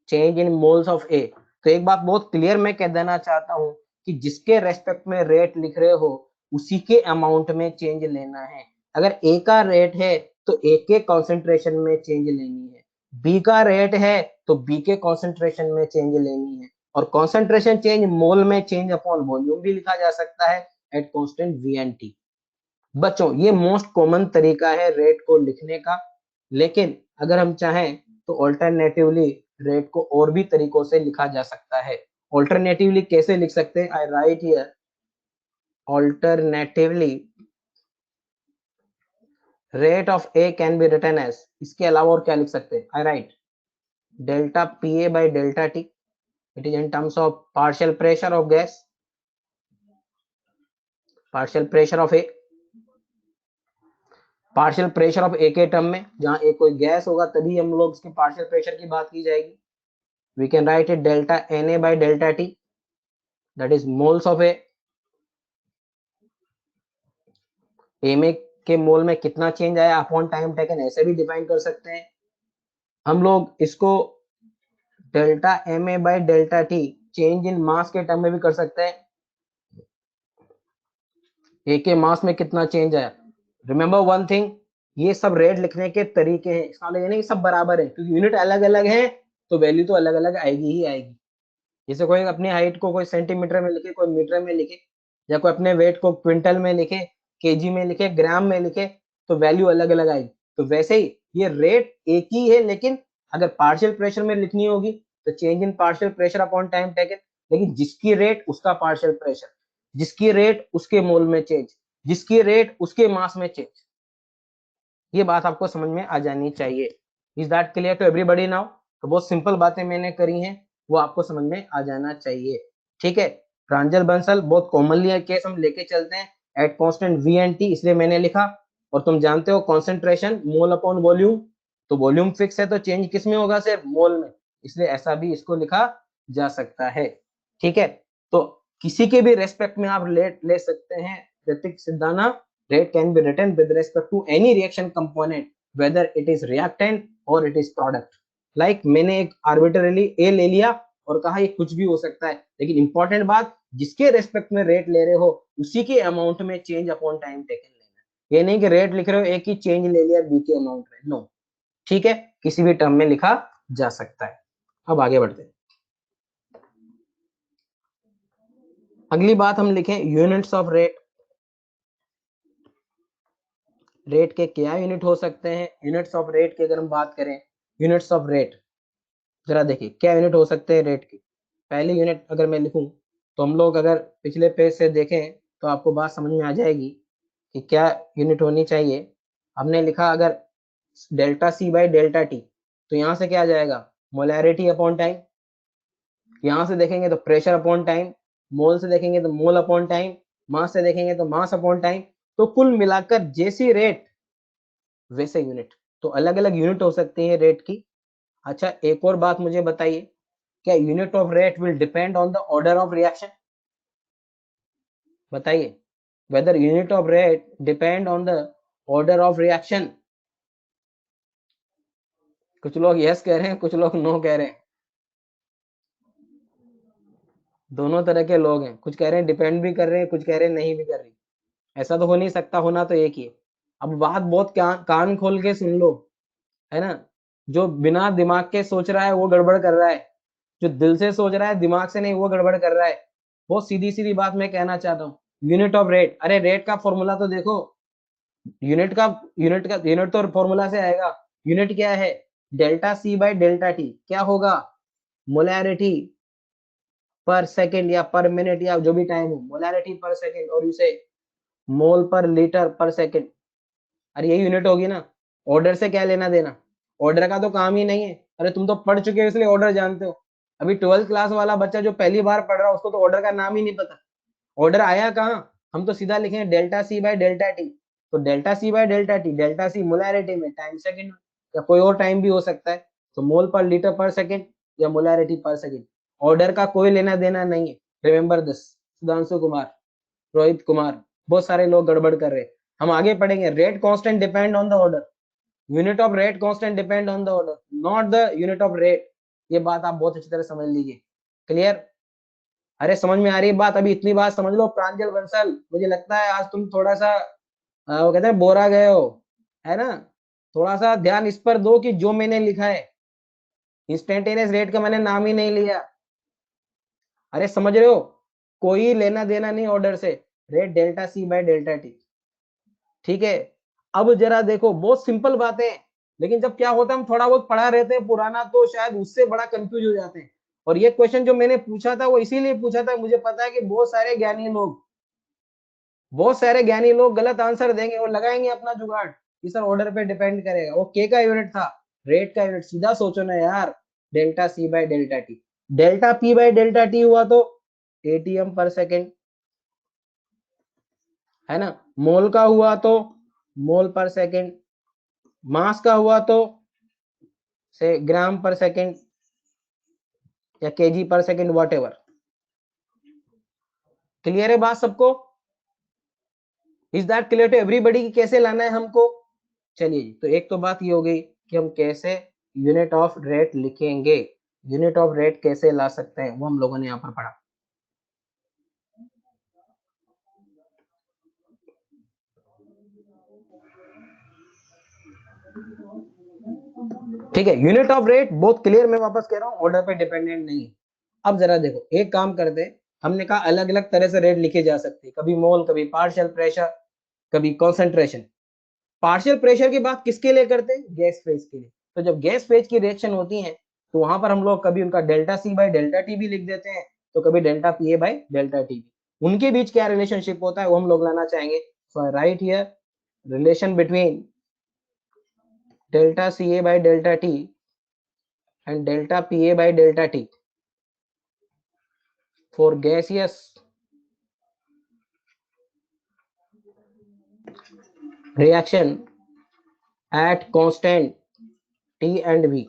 A: change in moles of A. तो एक बात बहुत क्लियर मैं कह देना चाहता हूं कि जिसके रेस्पेक्ट में रेट लिख रहे हो उसी के अमाउंट में चेंज लेना है। अगर ए का रेट है तो ए के कॉन्सेंट्रेशन में चेंज लेनी है, बी का रेट है तो बी के कॉन्सेंट्रेशन में चेंज लेनी है, और कॉन्सेंट्रेशन चेंज मोल में चेंज अपॉन वॉल्यूम भी लिखा जा सकता है at constant V and T. बच्चों ये मोस्ट कॉमन तरीका है रेट को लिखने का, लेकिन अगर हम चाहें तो ऑल्टरनेटिवली रेट को और भी तरीकों से लिखा जा सकता है। ऑल्टरनेटिवली कैसे लिख सकते हैं, I write here alternatively rate of A can be written as, इसके अलावा और क्या लिख सकते हैं, I write delta P A by delta T, it is in terms of partial pressure of gas, partial pressure of A, partial pressure of A के term में, जहां ए कोई गैस होगा तभी हम लोग इसके पार्शियल प्रेशर की बात की जाएगी। We can write it delta Na by delta T, that is moles of A MA के मोल में कितना चेंज आया अपॉन टाइम टेकन, ऐसे भी डिफाइन कर सकते हैं हम लोग इसको। Delta M A by delta T change in mass के टर्म में भी कर सकते हैं, ए के मास में कितना चेंज आया। रिमेंबर वन थिंग, ये सब रेट लिखने के तरीके हैं, इसका मतलब ये नहीं सब बराबर है, क्योंकि यूनिट अलग अलग है तो वैल्यू तो अलग अलग आएगी ही आएगी। जैसे कोई अपनी हाइट को कोई सेंटीमीटर में लिखे, कोई मीटर में लिखे, या कोई अपने वेट को क्विंटल में लिखे, केजी में लिखे, ग्राम में लिखे, तो वैल्यू अलग अलग आएगी। तो वैसे ही ये रेट एक ही है, लेकिन अगर पार्शियल प्रेशर में लिखनी होगी तो change in partial pressure upon time taken, लेकिन जिसकी रेट उसका पार्शियल प्रेशर, जिसकी रेट उसके मोल में चेंज, जिसकी रेट उसके मास में चेंज। ये बात आपको समझ में आ जानी चाहिए। Is that clear to everybody now? तो बहुत सिंपल बातें मैंने करी हैं, वो आपको समझ में आ जाना चाहिए। ठीक है, प्रांजल बंसल बहुत कॉमनली केस हम लेके चलते हैं at constant V and T, इसलिए मैंने लिखा। और तुम जानते हो कॉन्सेंट्रेशन मोल अपॉन वॉल्यूम, तो वॉल्यूम फिक्स है तो चेंज किस में होगा? सिर्फ मोल में, इसलिए ऐसा भी इसको लिखा जा सकता है। ठीक है, तो किसी के भी रेस्पेक्ट में आप ले सकते हैं Hrithik सिद्धाना, rate can be written with respect to any reaction component whether it is reactant or it is product। like मैंने एक arbitrarily a ले लिया और कहा ये कुछ भी हो सकता है, लेकिन इंपॉर्टेंट बात, जिसके रेस्पेक्ट में रेट ले रहे हो उसी के अमाउंट में चेंज अपॉन टाइम टेकन लेना। ये नहीं कि रेट लिख रहे हो एक ही चेंज ले लिया बी के अमाउंट में, नो। ठीक है, किसी भी टर्म में लिखा जा सकता है। अब आगे बढ़ते हैं, अगली बात हम लिखें यूनिट्स ऑफ रेट। रेट के क्या यूनिट हो सकते हैं? यूनिट्स ऑफ रेट की अगर हम बात करें, यूनिट्स ऑफ रेट जरा देखिए क्या यूनिट हो सकते हैं रेट की। पहली यूनिट अगर मैं लिखूं तो हम लोग अगर पिछले पेज से देखें तो आपको बात समझ में आ जाएगी कि क्या यूनिट होनी चाहिए। हमने लिखा अगर delta C by delta T, तो यहाँ से क्या आ जाएगा? Molarity upon time. यहाँ से देखेंगे तो प्रेशर अपॉन टाइम, मोल से देखेंगे तो मोल अपॉन टाइम, मास से देखेंगे तो मास अपॉन टाइम। तो कुल मिलाकर जैसी रेट वैसे यूनिट, तो अलग अलग यूनिट हो सकती है रेट की। अच्छा, एक और बात मुझे बताइए, क्या unit of rate will depend on the order of reaction? बताइए, whether unit of rate depend on the order of reaction. कुछ लोग यस कह रहे हैं, कुछ लोग नो कह रहे हैं, दोनों तरह के लोग हैं। कुछ कह रहे हैं डिपेंड भी कर रहे हैं, कुछ कह रहे हैं नहीं भी कर रहे। ऐसा तो हो नहीं सकता, होना तो एक ही है। अब बात बहुत कान खोल के सुन लो, है ना। जो बिना दिमाग के सोच रहा है वो गड़बड़ कर रहा है, जो दिल से सोच रहा है दिमाग से नहीं वो गड़बड़ कर रहा है। बहुत सीधी सीधी बात मैं कहना चाहता हूँ। यूनिट ऑफ रेट, अरे रेट का फॉर्मूला तो देखो, यूनिट तो फॉर्मूला से आएगा। यूनिट क्या है? Delta C by delta T, क्या होगा? मोलैरिटी पर सेकेंड या पर मिनट या जो भी टाइम हो, मोलैरिटी पर सेकेंड, और उसे मोल पर लीटर पर सेकेंड। अरे यही यूनिट होगी ना। ऑर्डर से क्या लेना देना? ऑर्डर का तो काम ही नहीं है। अरे तुम तो पढ़ चुके हो इसलिए ऑर्डर जानते हो। अभी 12th क्लास वाला बच्चा जो पहली बार पढ़ रहा है उसको तो ऑर्डर का नाम ही नहीं पता। ऑर्डर आया कहाँ? हम तो सीधा लिखेंगे delta C by delta T. तो delta C by delta T, delta C molarity में, टाइम सेकंड या कोई और टाइम भी हो सकता है, तो मोल पर लीटर पर सेकंड या मोलैरिटी पर सेकंड। ऑर्डर का कोई लेना देना नहीं है। Remember this. सुधांशु कुमार, रोहित कुमार, बहुत सारे लोग गड़बड़ कर रहे हैं। हम आगे पढ़ेंगे, rate constant depend on the order, unit of rate constant depend on the order, not the unit of rate. ये बात आप बहुत अच्छी तरह समझ लीजिए। क्लियर? अरे समझ में आ रही है बात? अभी इतनी बात समझ लो प्रांजल बंसल, मुझे लगता है आज तुम थोड़ा सा वो कहते हैं बोरा गए हो, है ना। थोड़ा सा ध्यान इस पर दो कि जो मैंने लिखा है, इंस्टेंटेनियस रेट का मैंने नाम ही नहीं लिया। अरे समझ रहे हो, कोई लेना देना नहीं ऑर्डर से, rate delta C by delta T. ठीक है, अब जरा देखो, बहुत सिंपल बातें, लेकिन जब क्या होता है हम थोड़ा बहुत पढ़ा रहते हैं पुराना तो शायद उससे बड़ा कंफ्यूज हो जाते हैं। और ये क्वेश्चन जो मैंने पूछा था वो इसीलिए पूछा था, मुझे पता है कि बहुत सारे ज्ञानी लोग गलत आंसर देंगे और लगाएंगे अपना जुगाड़ कि सर ऑर्डर पे डिपेंड करेगा। वो के का यूनिट था, रेट का यूनिट। सीधा सोचो ना यार, delta C by delta T, delta P by delta T हुआ तो एटीएम पर सेकेंड, है ना। मोल का हुआ तो मोल पर सेकेंड, मास का हुआ तो से ग्राम पर सेकेंड या केजी पर सेकेंड, वॉट एवर। क्लियर है बात सबको? Is that clear to everybody कि कैसे लाना है हमको? चलिए जी, तो एक तो बात ये हो गई कि हम कैसे यूनिट ऑफ रेट लिखेंगे, यूनिट ऑफ रेट कैसे ला सकते हैं वो हम लोगों ने यहाँ पर पढ़ा। ठीक है, यूनिट ऑफ रेट बहुत क्लियर, मैं वापस कह रहा हूँ, ऑर्डर पे डिपेंडेंट नहीं है। अब जरा देखो, एक काम करते हैं, हमने कहा अलग अलग तरह से रेट लिखे जा सकते हैं, कभी मोल, कभी पार्शियल प्रेशर, कभी कॉन्सेंट्रेशन। पार्शियल प्रेशर की बात किसके लिए करते हैं? गैस फेज के लिए। तो जब गैस फेज की रिएक्शन होती है तो वहां पर हम लोग कभी उनका delta C by delta T भी लिख देते हैं, तो कभी delta P A by delta T भी। उनके बीच क्या रिलेशनशिप होता है वो हम लोग लाना चाहेंगे। So I write here relation between delta C A by delta T and delta P A by delta T for gaseous reaction at constant T and V।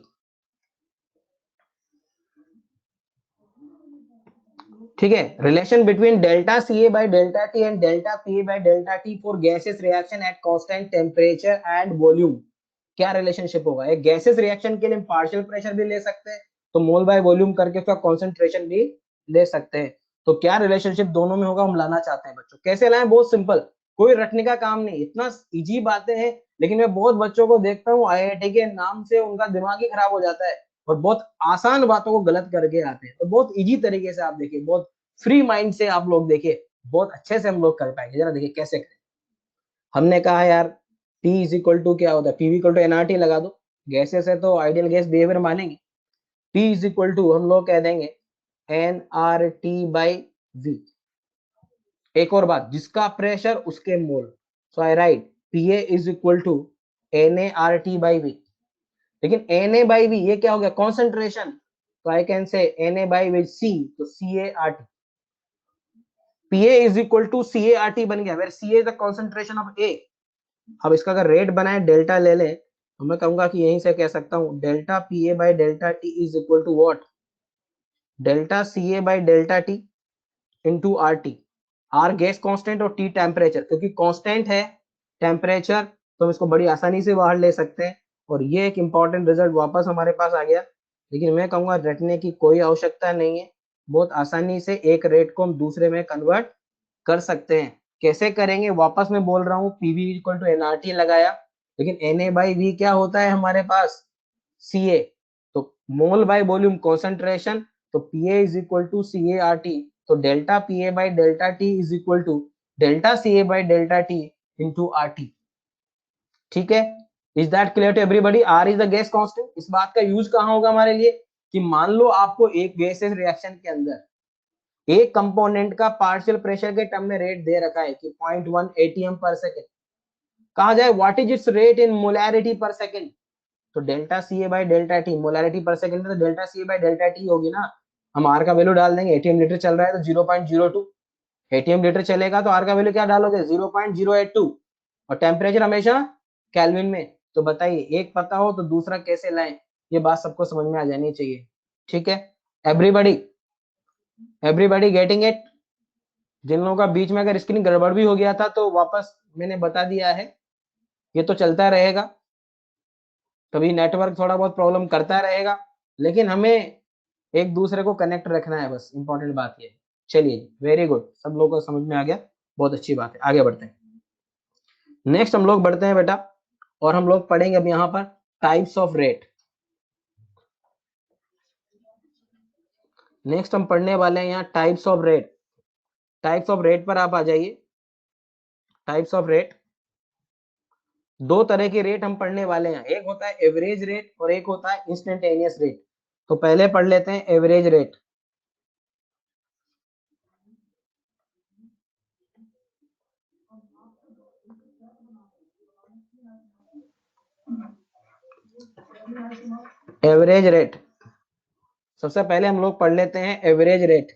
A: ठीक है, relation between delta C A by delta T and delta P A by delta T for gaseous reaction at constant temperature and volume. क्या relationship होगा? एक gases reaction के लिए हम partial pressure भी ले सकते हैं, तो मोल बाय वॉल्यूम करके उसका कॉन्सेंट्रेशन भी ले सकते हैं। तो क्या रिलेशनशिप दोनों में होगा हम लाना चाहते हैं बच्चों। कैसे लाएं? बहुत सिंपल, कोई रटने का काम नहीं, इतना इजी बातें हैं। लेकिन मैं बहुत बच्चों को देखता हूँ आईआईटी के नाम से उनका दिमाग ही खराब हो जाता है और बहुत आसान बातों को गलत करके आते हैं। तो बहुत इजी तरीके से आप देखिए, बहुत फ्री माइंड से आप लोग देखिए, बहुत अच्छे से हम लोग कर पाएंगे। जरा देखिए कैसे करें। हमने कहा यार P इज इक्वल टू क्या होता है, पीवी इक्वल टू एनआरटी लगा दो, गैसेस है तो आइडियल गैस बिहेवियर मानेंगे। P इज इक्वल टू हम लोग कह देंगे N R T by V. एक और बात, जिसका प्रेशर उसके mole, so I write P A is equal to N A R T by V. लेकिन एन ए बाई वी ये क्या हो गया? कॉन्सेंट्रेशन, तो I can say N A by V C, तो C A R T. Pa is equal to CaRT बन गया, where Ca is the concentration of A। अब इसका अगर रेट बनाए डेल्टा ले ले तो मैं कहूंगा कि यहीं से कह सकता हूं delta Pa by delta T is equal to what? Delta Ca by delta T into R T. R gas constant और टी टेम्परेचर, क्योंकि कांस्टेंट है टेम्परेचर तो हम इसको बड़ी आसानी से बाहर ले सकते हैं। और ये एक इंपॉर्टेंट रिजल्ट वापस हमारे पास आ गया। लेकिन मैं कहूंगा रटने की कोई आवश्यकता नहीं है, बहुत आसानी से एक रेट को हम दूसरे में कन्वर्ट कर सकते हैं। कैसे करेंगे? वापस मैं बोल रहा हूँ, पीवी इक्वल टू एनआरटी लगाया, लेकिन एन ए बाई वी क्या होता है हमारे पास? C A. तो मोल बाय वॉल्यूम कॉन्सेंट्रेशन, तो P A is equal to C A R T. तो delta P A by delta T is equal to delta C A by delta T into R T. ठीक है, is that clear to everybody? R is the gas constant. इस बात का use कहां होगा हमारे लिए कि मान लो आपको एक गैसेस रिएक्शन के अंदर एक कंपोनेंट का पार्शियल प्रेशर के टर्म में रेट दे रखा है कि 0.1 एटीएम पर सेकेंड। कहा जाए what is its rate in molarity per second, तो delta C A by delta T. Molarity per second में तो delta C A by delta T होगी ना। हम आर का वैल्यू डाल देंगे, एटीएम लीटर चल रहा है तो 0.02 एटीएम लीटर चलेगा, तो आर का वैल्यू क्या डालोगे? 0.082। और टेम्परेचर हमेशा केल्विन में। तो बताइए, एक पता हो तो दूसरा कैसे लाएं? ये बात सबको समझ में आ जानी चाहिए। ठीक है, एवरीबडी, एवरीबडी गेटिंग इट? जिन लोगों का बीच में अगर स्क्रीन गड़बड़ भी हो गया था तो वापस मैंने बता दिया है, ये तो चलता रहेगा, कभी नेटवर्क थोड़ा बहुत प्रॉब्लम करता रहेगा, लेकिन हमें एक दूसरे को कनेक्ट रखना है, बस इंपॉर्टेंट बात ये है। चलिए, वेरी गुड, सब लोगों को समझ में आ गया, बहुत अच्छी बात है। आगे बढ़ते हैं, नेक्स्ट हम लोग बढ़ते हैं बेटा, और हम लोग पढ़ेंगे अब यहाँ पर टाइप्स ऑफ रेट। नेक्स्ट हम पढ़ने वाले हैं यहाँ types of rate. Types of rate पर आप आ जाइए। टाइप्स ऑफ रेट, दो तरह के रेट हम पढ़ने वाले हैं, एक होता है एवरेज रेट और एक होता है इंस्टेंटेनियस रेट। तो पहले पढ़ लेते हैं एवरेज रेट। एवरेज रेट, सबसे पहले हम लोग पढ़ लेते हैं एवरेज रेट।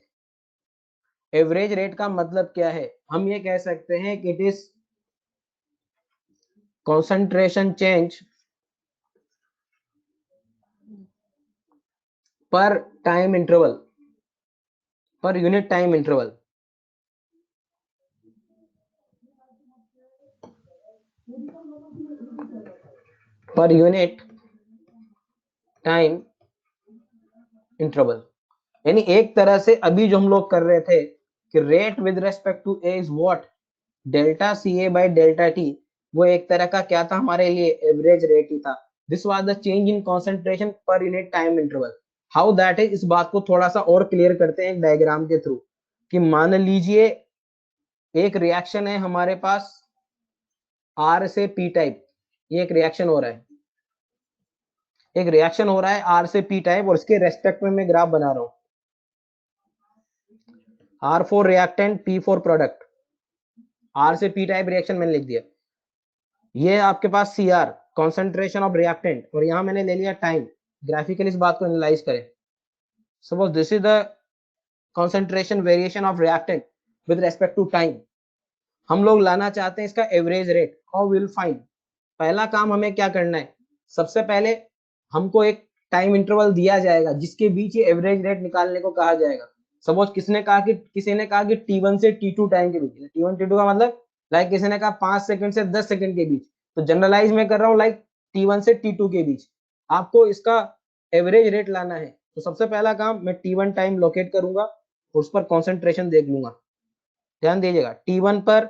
A: एवरेज रेट का मतलब क्या है? हम ये कह सकते हैं कि इट इज concentration change पर time interval, per unit time interval. Per unit time interval. यानी एक तरह से अभी जो हम लोग कर रहे थे कि rate with respect to A is what, delta C A by delta T, वो एक तरह का क्या था हमारे लिए, एवरेज रेट ही था। This was the change in concentration per unit time interval. How that is, इस बात को थोड़ा सा और क्लियर करते हैं एक डायग्राम के थ्रू। कि मान लीजिए एक रिएक्शन है हमारे पास आर से पी टाइप, ये एक रिएक्शन हो रहा है, एक रिएक्शन हो रहा है आर से पी टाइप, और इसके रेस्पेक्ट में मैं ग्राफ बना रहा हूं। R for reactant, P for product. R से पी टाइप रिएक्शन मैंने लिख दिया। ये आपके पास C R, concentration of reactant, और यहां मैंने ले लिया टाइम। ग्राफिकली इस बात को एनालाइज करें। Suppose this is the concentration variation of reactant with respect to time. हम लोग लाना चाहते हैं इसका average rate. How will find? पहला काम हमें क्या करना है, सबसे पहले हमको एक टाइम इंटरवल दिया जाएगा जिसके बीच ये एवरेज रेट निकालने को कहा जाएगा। सपोज किसी ने कहा कि T1 से T2 टाइम के बीच, T1 T2 का मतलब लाइक किसी ने कहा 5 सेकंड से 10 सेकंड के बीच, तो जनरलाइज में कर रहा हूँ लाइक T1 से T2 के बीच आपको इसका एवरेज रेट लाना है। तो सबसे पहला काम मैं T1 टाइम लोकेट करूंगा और उस पर कॉन्सेंट्रेशन देख लूंगा। ध्यान दीजिएगा, T1 पर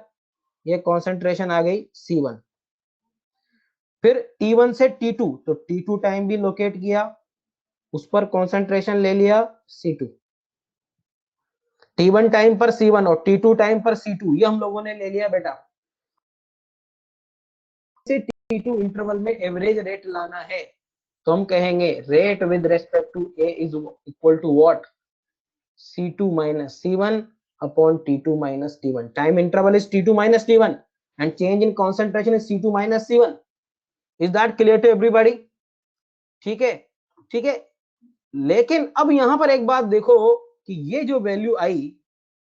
A: ये कॉन्सेंट्रेशन आ गई C1। फिर T1 से T2, तो T2 टाइम भी लोकेट किया, उस पर कॉन्सेंट्रेशन ले लिया C2। T1 टाइम पर C1 और T2 टाइम पर C2 ये हम लोगों ने ले लिया बेटा। से T2 इंटरवल में एवरेज रेट लाना है, तो हम कहेंगे rate with respect to A is equal to what, C2 minus C1 upon T2 minus T1। Time interval is T2 minus T1 and change in concentration is C2 minus C1। Is that clear to everybody? ठीक है, ठीक है। लेकिन अब यहां पर एक बात देखो कि ये जो वैल्यू आई,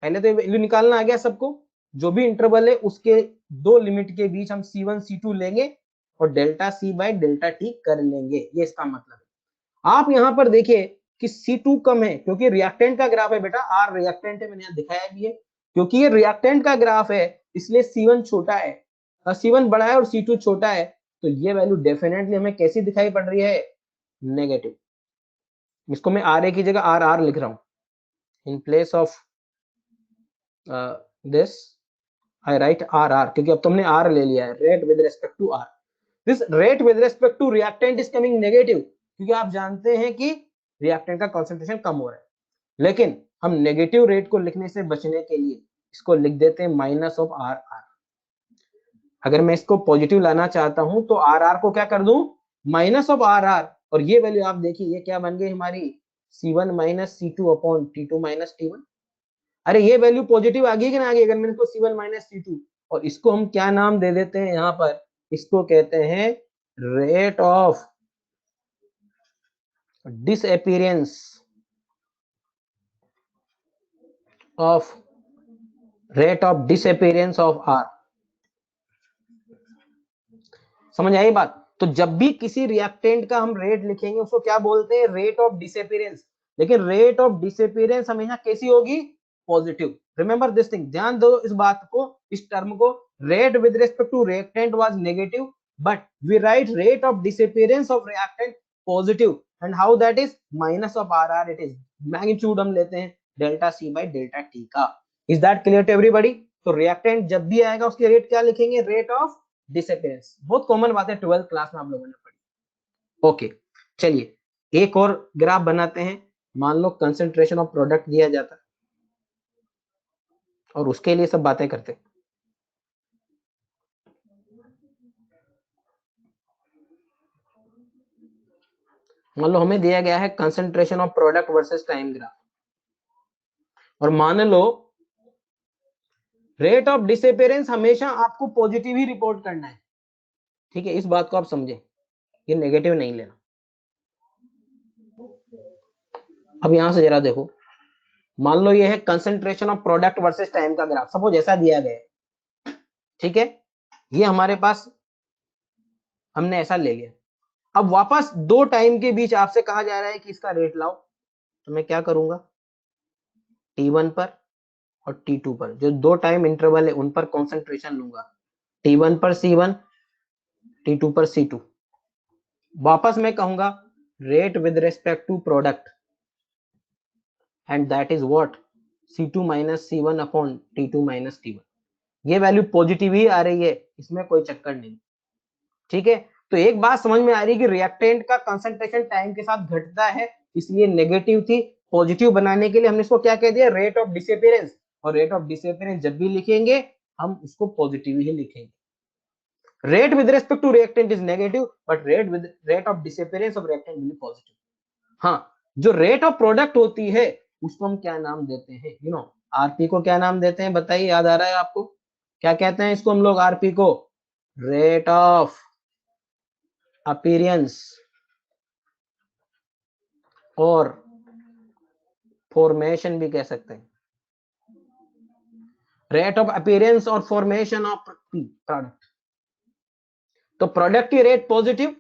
A: पहले तो वैल्यू निकालना आ गया सबको, जो भी इंटरवल है उसके दो लिमिट के बीच हम C1 C2 लेंगे और delta C by delta T कर लेंगे, ये इसका मतलब है। आप यहां पर देखिए कि C2 कम है क्योंकि रिएक्टेंट का ग्राफ है बेटा, आर रिएक्टेंट है, मैंने यहां दिखाया भी है। क्योंकि ये रिएक्टेंट का ग्राफ है इसलिए C1 छोटा है, C1 बड़ा है और C2 छोटा है, तो ये वैल्यू डेफिनेटली हमें कैसी दिखाई पड़ रही है, नेगेटिव। इसको मैं आर ए की जगह आर आर लिख रहा हूं। In place of this I write R R, क्योंकि अब तुमने आर ले लिया है, rate with respect to R. This rate with respect to reactant is coming negative, क्योंकि आप जानते हैं कि रिएक्टेंट का कॉन्सेंट्रेशन कम हो रहा है। लेकिन हम नेगेटिव रेट को लिखने से बचने के लिए इसको लिख देते हैं माइनस ऑफ आर आर। अगर मैं इसको पॉजिटिव लाना चाहता हूं तो आर आर को क्या कर दूं, माइनस ऑफ आर आर, और ये वैल्यू आप देखिए ये क्या बन गई हमारी, C1 minus C2 upon T2 minus T1। अरे ये वैल्यू पॉजिटिव आ गई कि ना आ गई, अगर मैंने इसको C1 माइनस C2, और इसको हम क्या नाम दे देते हैं यहाँ पर, इसको कहते हैं rate of disappearance of R. समझ आई बात? तो जब भी किसी रिएक्टेंट का हम रेट लिखेंगे उसको क्या बोलते हैं, रेट ऑफ डिसअपीयरेंस। लेकिन रेट ऑफ डिसअपीयरेंस हमेशा कैसी होगी, पॉजिटिव। रिमेंबर दिस थिंग, ध्यान दो इस बात को, इस टर्म को। Rate with respect to reactant was negative, but we write rate of disappearance of reactant positive, and how that is minus of R R, it is magnitude हम लेते हैं delta C by delta T का। Is that clear to everybody? तो reactant जब भी आएगा उसके rate क्या लिखेंगे, रेट ऑफ डिसअपीयरेंस। बहुत कॉमन बात है, 12th क्लास में आप लोगों ने पढ़ी। ओके, चलिए एक और ग्राफ बनाते हैं। मान लो कंसंट्रेशन ऑफ प्रोडक्ट दिया जाता है और उसके लिए सब बातें करते हैं। मान लो हमें दिया गया है concentration of product versus time graph, और मान लो रेट ऑफ डिसअपीयरेंस हमेशा आपको पॉजिटिव ही रिपोर्ट करना है। ठीक है, इस बात को आप समझें, ये नेगेटिव नहीं लेना। अब यहां से जरा देखो, मान लो ये है concentration of product versus time का ग्राफ, सपोज ऐसा दिया गया है। ठीक है, ये हमारे पास हमने ऐसा ले लिया। अब वापस दो टाइम के बीच आपसे कहा जा रहा है कि इसका रेट लाओ, तो मैं क्या करूंगा, T1 पर और T2 पर, जो दो टाइम इंटरवल है उन पर कंसंट्रेशन लूंगा। T1 पर C1 T2 पर C2। वापस मैं कहूंगा rate with respect to product, and that is what C2 minus C1 upon T2 minus T1। ये वैल्यू पॉजिटिव ही आ रही है, इसमें कोई चक्कर नहीं। ठीक है, तो एक बात समझ में आ रही है कि रिएक्टेंट का कंसंट्रेशन टाइम के साथ घटता है, इसलिए नेगेटिव थी। पॉजिटिव बनाने के लिए हमने इसको क्या कह दिया, रेट ऑफ डिसअपीयरेंस। और रेट ऑफ डिसअपीयरेंस जब भी लिखेंगे हम उसको पॉजिटिव ही लिखेंगे। Rate with respect to reactant is negative, but rate of disappearance of reactant will be positive. हाँ, जो रेट ऑफ प्रोडक्ट होती है उसको हम क्या नाम देते हैं, यू नो, आरपी को क्या नाम देते हैं बताइए, याद आ रहा है आपको? क्या कहते हैं इसको हम लोग, आरपी को? रेट ऑफ अपीयरेंस और फॉर्मेशन भी कह सकते हैं। रेट ऑफ अपीयरेंस और फॉर्मेशन ऑफ प्रोडक्ट। तो प्रोडक्ट की रेट पॉजिटिव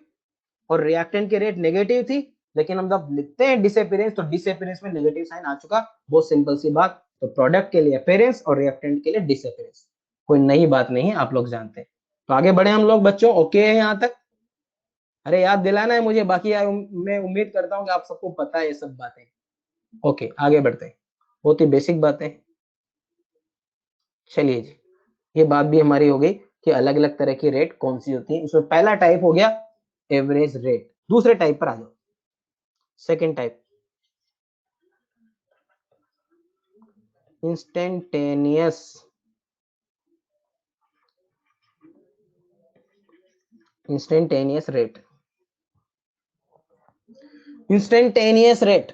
A: और रिएक्टेंट की रेट नेगेटिव थी, लेकिन हम जब लिखते हैं डिसअपीयरेंस तो डिसअपीयरेंस में नेगेटिव साइन आ चुका। बहुत सिंपल सी बात। तो प्रोडक्ट के लिए अपीयरेंस और रिएक्टेंट के लिए डिसअपीयरेंस, कोई नई बात नहीं है, आप लोग जानते हैं। तो आगे बढ़े हम लोग बच्चों, ओके है यहां तक? अरे याद दिलाना है मुझे, बाकी मैं उम्मीद करता हूँ कि आप सबको पता है ये सब बातें। ओके, आगे बढ़ते हैं, बहुत ही बेसिक बातें। चलिए जी, ये बात भी हमारी हो गई कि अलग अलग तरह की रेट कौन सी होती है। इसमें पहला टाइप हो गया एवरेज रेट। दूसरे टाइप पर आ जाओ, second type, instantaneous rate. Instantaneous rate,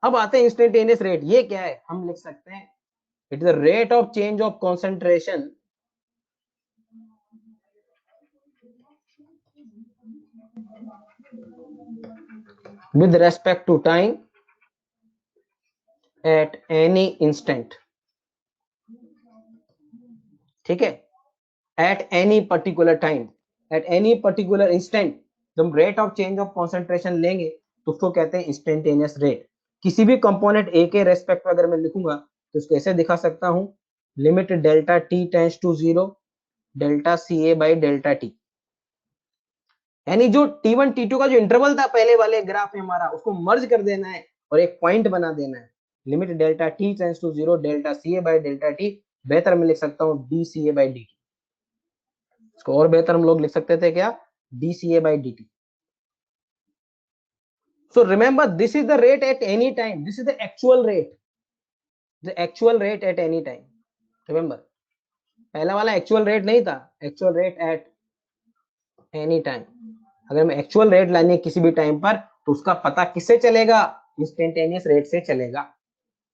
A: अब आते हैं इंस्टेंटेनियस रेट। ये क्या है, हम लिख सकते हैं it is the rate of change of concentration with respect to time at any instant। ठीक है, at any particular time, at any particular instant। जब हम rate of change of concentration लेंगे तो उसको कहते हैं इंस्टेंटेनियस रेट। किसी भी कंपोनेंट ए के रेस्पेक्ट में अगर मैं लिखूंगा तो उसको ऐसे दिखा सकता हूं, limit delta T tends to 0 delta C A by delta T. यानी जो T1 T2 का जो इंटरवल था पहले वाले ग्राफ में हमारा, उसको मर्ज कर देना है और एक पॉइंट बना देना है। Limit delta T tends to 0 delta C A by delta T, बेहतर मैं लिख सकता हूँ D C A by D T. इसको और बेहतर हम लोग लिख सकते थे क्या, D C A by D T. So remember, this is the rate at any time. This is the actual rate. The actual rate at any time. Remember, पहला वाला actual rate नहीं था, actual rate at any time। अगर मैं actual rate लानी है किसी भी टाइम पर तो उसका पता किससे चलेगा, इंस्टेंटेनियस रेट से चलेगा,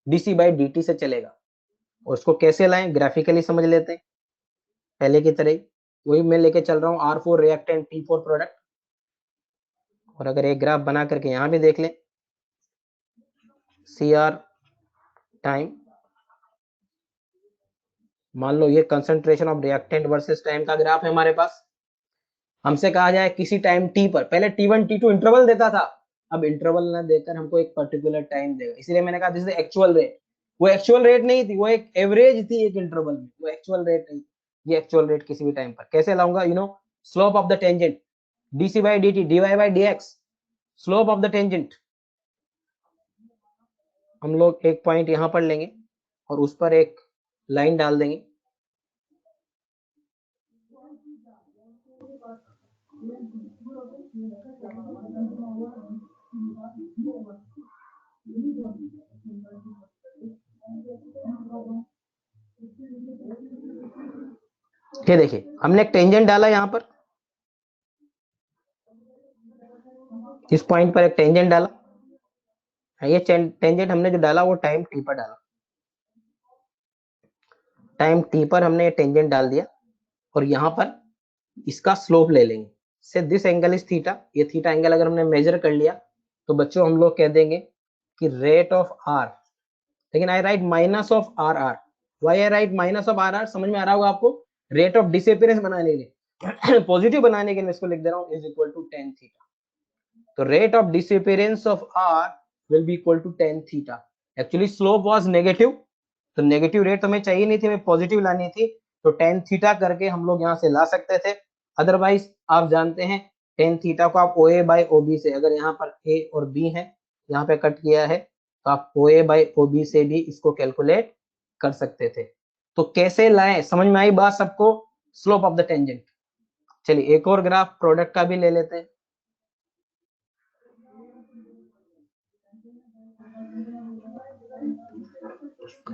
A: डीसी बाई डी से चलेगा। और उसको कैसे लाएं, ग्राफिकली समझ लेते हैं पहले की तरह। वही मैं लेके चल रहा हूँ R4 रिएक्टेंट T4 प्रोडक्ट। और अगर एक ग्राफ बना करके यहाँ भी देख लें, CR टाइम, मान लो ये concentration of reactant versus time का ग्राफ है हमारे पास। हमसे कहा जाए किसी टाइम टी पर, पहले T1 T2 इंटरवल देता था, अब इंटरवल ना देकर हमको एक पर्टिकुलर टाइम देगा, इसलिए मैंने कहा दिस इज एक्चुअल रेट। वो एक्चुअल रेट नहीं थी, वो एक एवरेज थी एक इंटरवल में, वो एक्चुअल रेट नहीं। ये एक्चुअल रेट किसी भी टाइम पर कैसे लाऊंगा, you know, slope of the tangent DC by D T D Y by D X, slope of the tangent. हम लोग एक पॉइंट यहां पर लेंगे और उस पर एक लाइन डाल देंगे। ये देखिए हमने एक टेंजेंट डाला यहां पर, इस पॉइंट पर एक टेंजेंट डाला। ये टेंजेंट हमने जो डाला वो टाइम टी पर डाला, टाइम टी पर हमने ये टेंजेंट डाल दिया और यहाँ पर इसका स्लोप ले लेंगे। से दिस एंगल इज थीटा, ये थीटा एंगल अगर हमने मेजर कर लिया तो बच्चों हम लोग कह देंगे कि रेट ऑफ आर, लेकिन I write minus of R R. Why I write minus of R R, समझ में आ रहा होगा आपको? रेट ऑफ डिसअपीयरेंस बनाने के लिए पॉजिटिव बनाने के लिए इसको लिख दे रहा हूँ is equal to ten theta. तो rate of disappearance of R will be equal to ten theta. Actually slope was negative, तो नेगेटिव रेट हमें चाहिए नहीं थी, हमें पॉजिटिव लानी थी, तो टेन थीटा करके हम लोग यहाँ से ला सकते थे। अदरवाइज आप जानते हैं टेन थीटा को आप ओ ए बाई ओ बी से, अगर यहाँ पर ए और बी है यहाँ पे कट किया है, तो आप ओ ए बाई ओ बी से भी इसको कैलकुलेट कर सकते थे। तो कैसे लाएं, समझ में आई बात सबको? Slope of the tangent. चलिए एक और ग्राफ प्रोडक्ट का भी ले लेते हैं।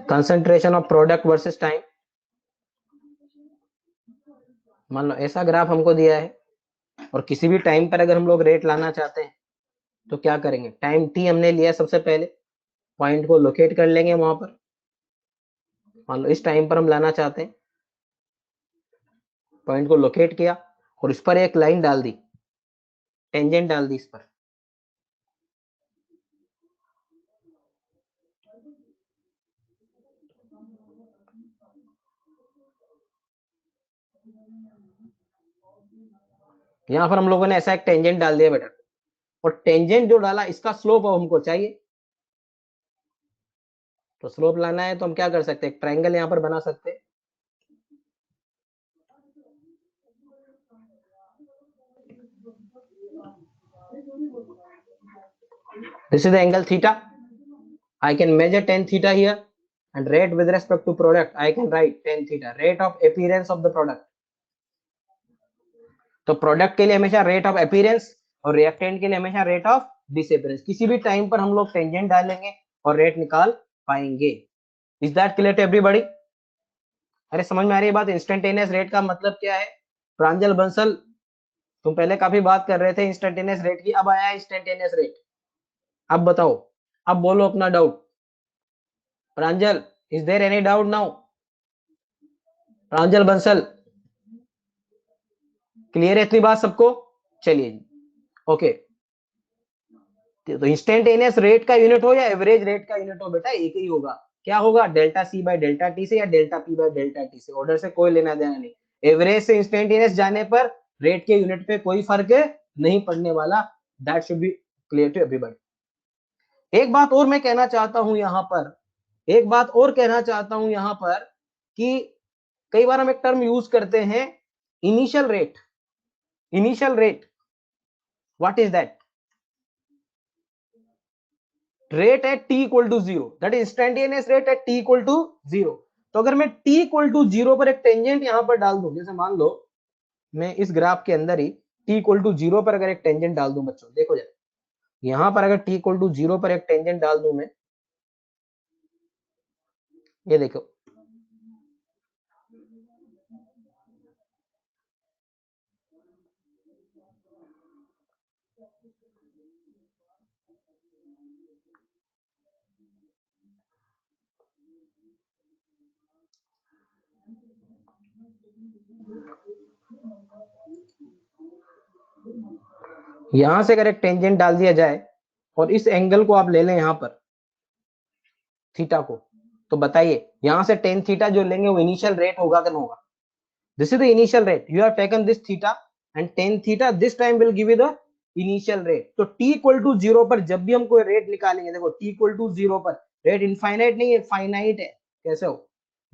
A: Concentration of product versus time. मान लो ऐसा ग्राफ हमको दिया है, और किसी भी टाइम पर अगर हम लोग रेट लाना चाहते हैं तो क्या करेंगे, टाइम टी हमने लिया, सबसे पहले पॉइंट को लोकेट कर लेंगे वहां पर। मान लो इस टाइम पर हम लाना चाहते हैं, पॉइंट को लोकेट किया और इस पर एक लाइन डाल दी, टेंजेंट डाल दी इस पर। यहां पर हम लोगों ने ऐसा एक टेंजेंट डाल दिया बेटा, और टेंजेंट जो डाला इसका स्लोप अब हमको चाहिए। तो स्लोप लाना है तो हम क्या कर सकते हैं, ट्रायंगल यहां पर बना सकते हैं। This is the angle theta. I can measure tan theta here, and rate with respect to product I can write tan theta, rate of appearance of the product. तो प्रोडक्ट के लिए हमेशा रेट ऑफ अपीयरेंस और reactant के लिए हमेशा rate of disappearance. किसी भी टाइम पर हम लोग टेंजेंट डालेंगे और रेट निकाल पाएंगे। Is that clear to everybody? अरे समझ में आ रही है बात? इंस्टेंटेनियस रेट का मतलब क्या है? प्रांजल बंसल, तुम पहले काफी बात कर रहे थे इंस्टेंटेनियस रेट की, अब आया इंस्टेंटेनियस रेट। अब बताओ, अब बोलो अपना doubt. Pranjal, is there any doubt now? Pranjal Bansal, clear है इतनी बात सबको? चलिए जी, ओके। तो इंस्टेंटेनियस रेट का यूनिट हो या एवरेज रेट का यूनिट हो बेटा, एक ही होगा। क्या होगा, delta C by delta T से या delta P by delta T से। ऑर्डर से कोई लेना देना नहीं। एवरेज से इंस्टेंटेनियस जाने पर रेट के यूनिट पे कोई फर्क नहीं पड़ने वाला। That should be clear to everybody. एक बात और मैं कहना चाहता हूं यहां पर, एक बात और कहना चाहता हूं यहां पर, कि कई बार हम एक टर्म यूज करते हैं, initial rate. Initial rate, what is that? Rate at T equal to zero, that is instantaneous rate at T equal to zero. तो अगर मैं टी इक्वल टू जीरो पर एक टेंजेंट यहां पर डाल दूं, जैसे मान लो मैं इस ग्राफ के अंदर ही टी इक्वल टू जीरो पर अगर एक टेंजेंट डाल दूं, बच्चों देखो जरा, यहां पर अगर टी इक्वल टू जीरो पर एक टेंजेंट डाल दूं मैं, ये देखो, यहां से अगर एक टेंजेंट डाल दिया जाए और इस एंगल को आप ले लें यहां पर, थीटा को, तो बताइए यहां से टेन थीटा जो लेंगे वो इनिशियल रेट होगा कि नहीं होगा? This is the initial rate, you have taken this theta and tan theta, this time will give you the initial rate. तो टी इक्वल टू जीरो पर जब भी हम कोई रेट निकालेंगे, देखो टी इक्वल टू जीरो पर रेट इनफाइनाइट नहीं है, फाइनाइट है। कैसे हो,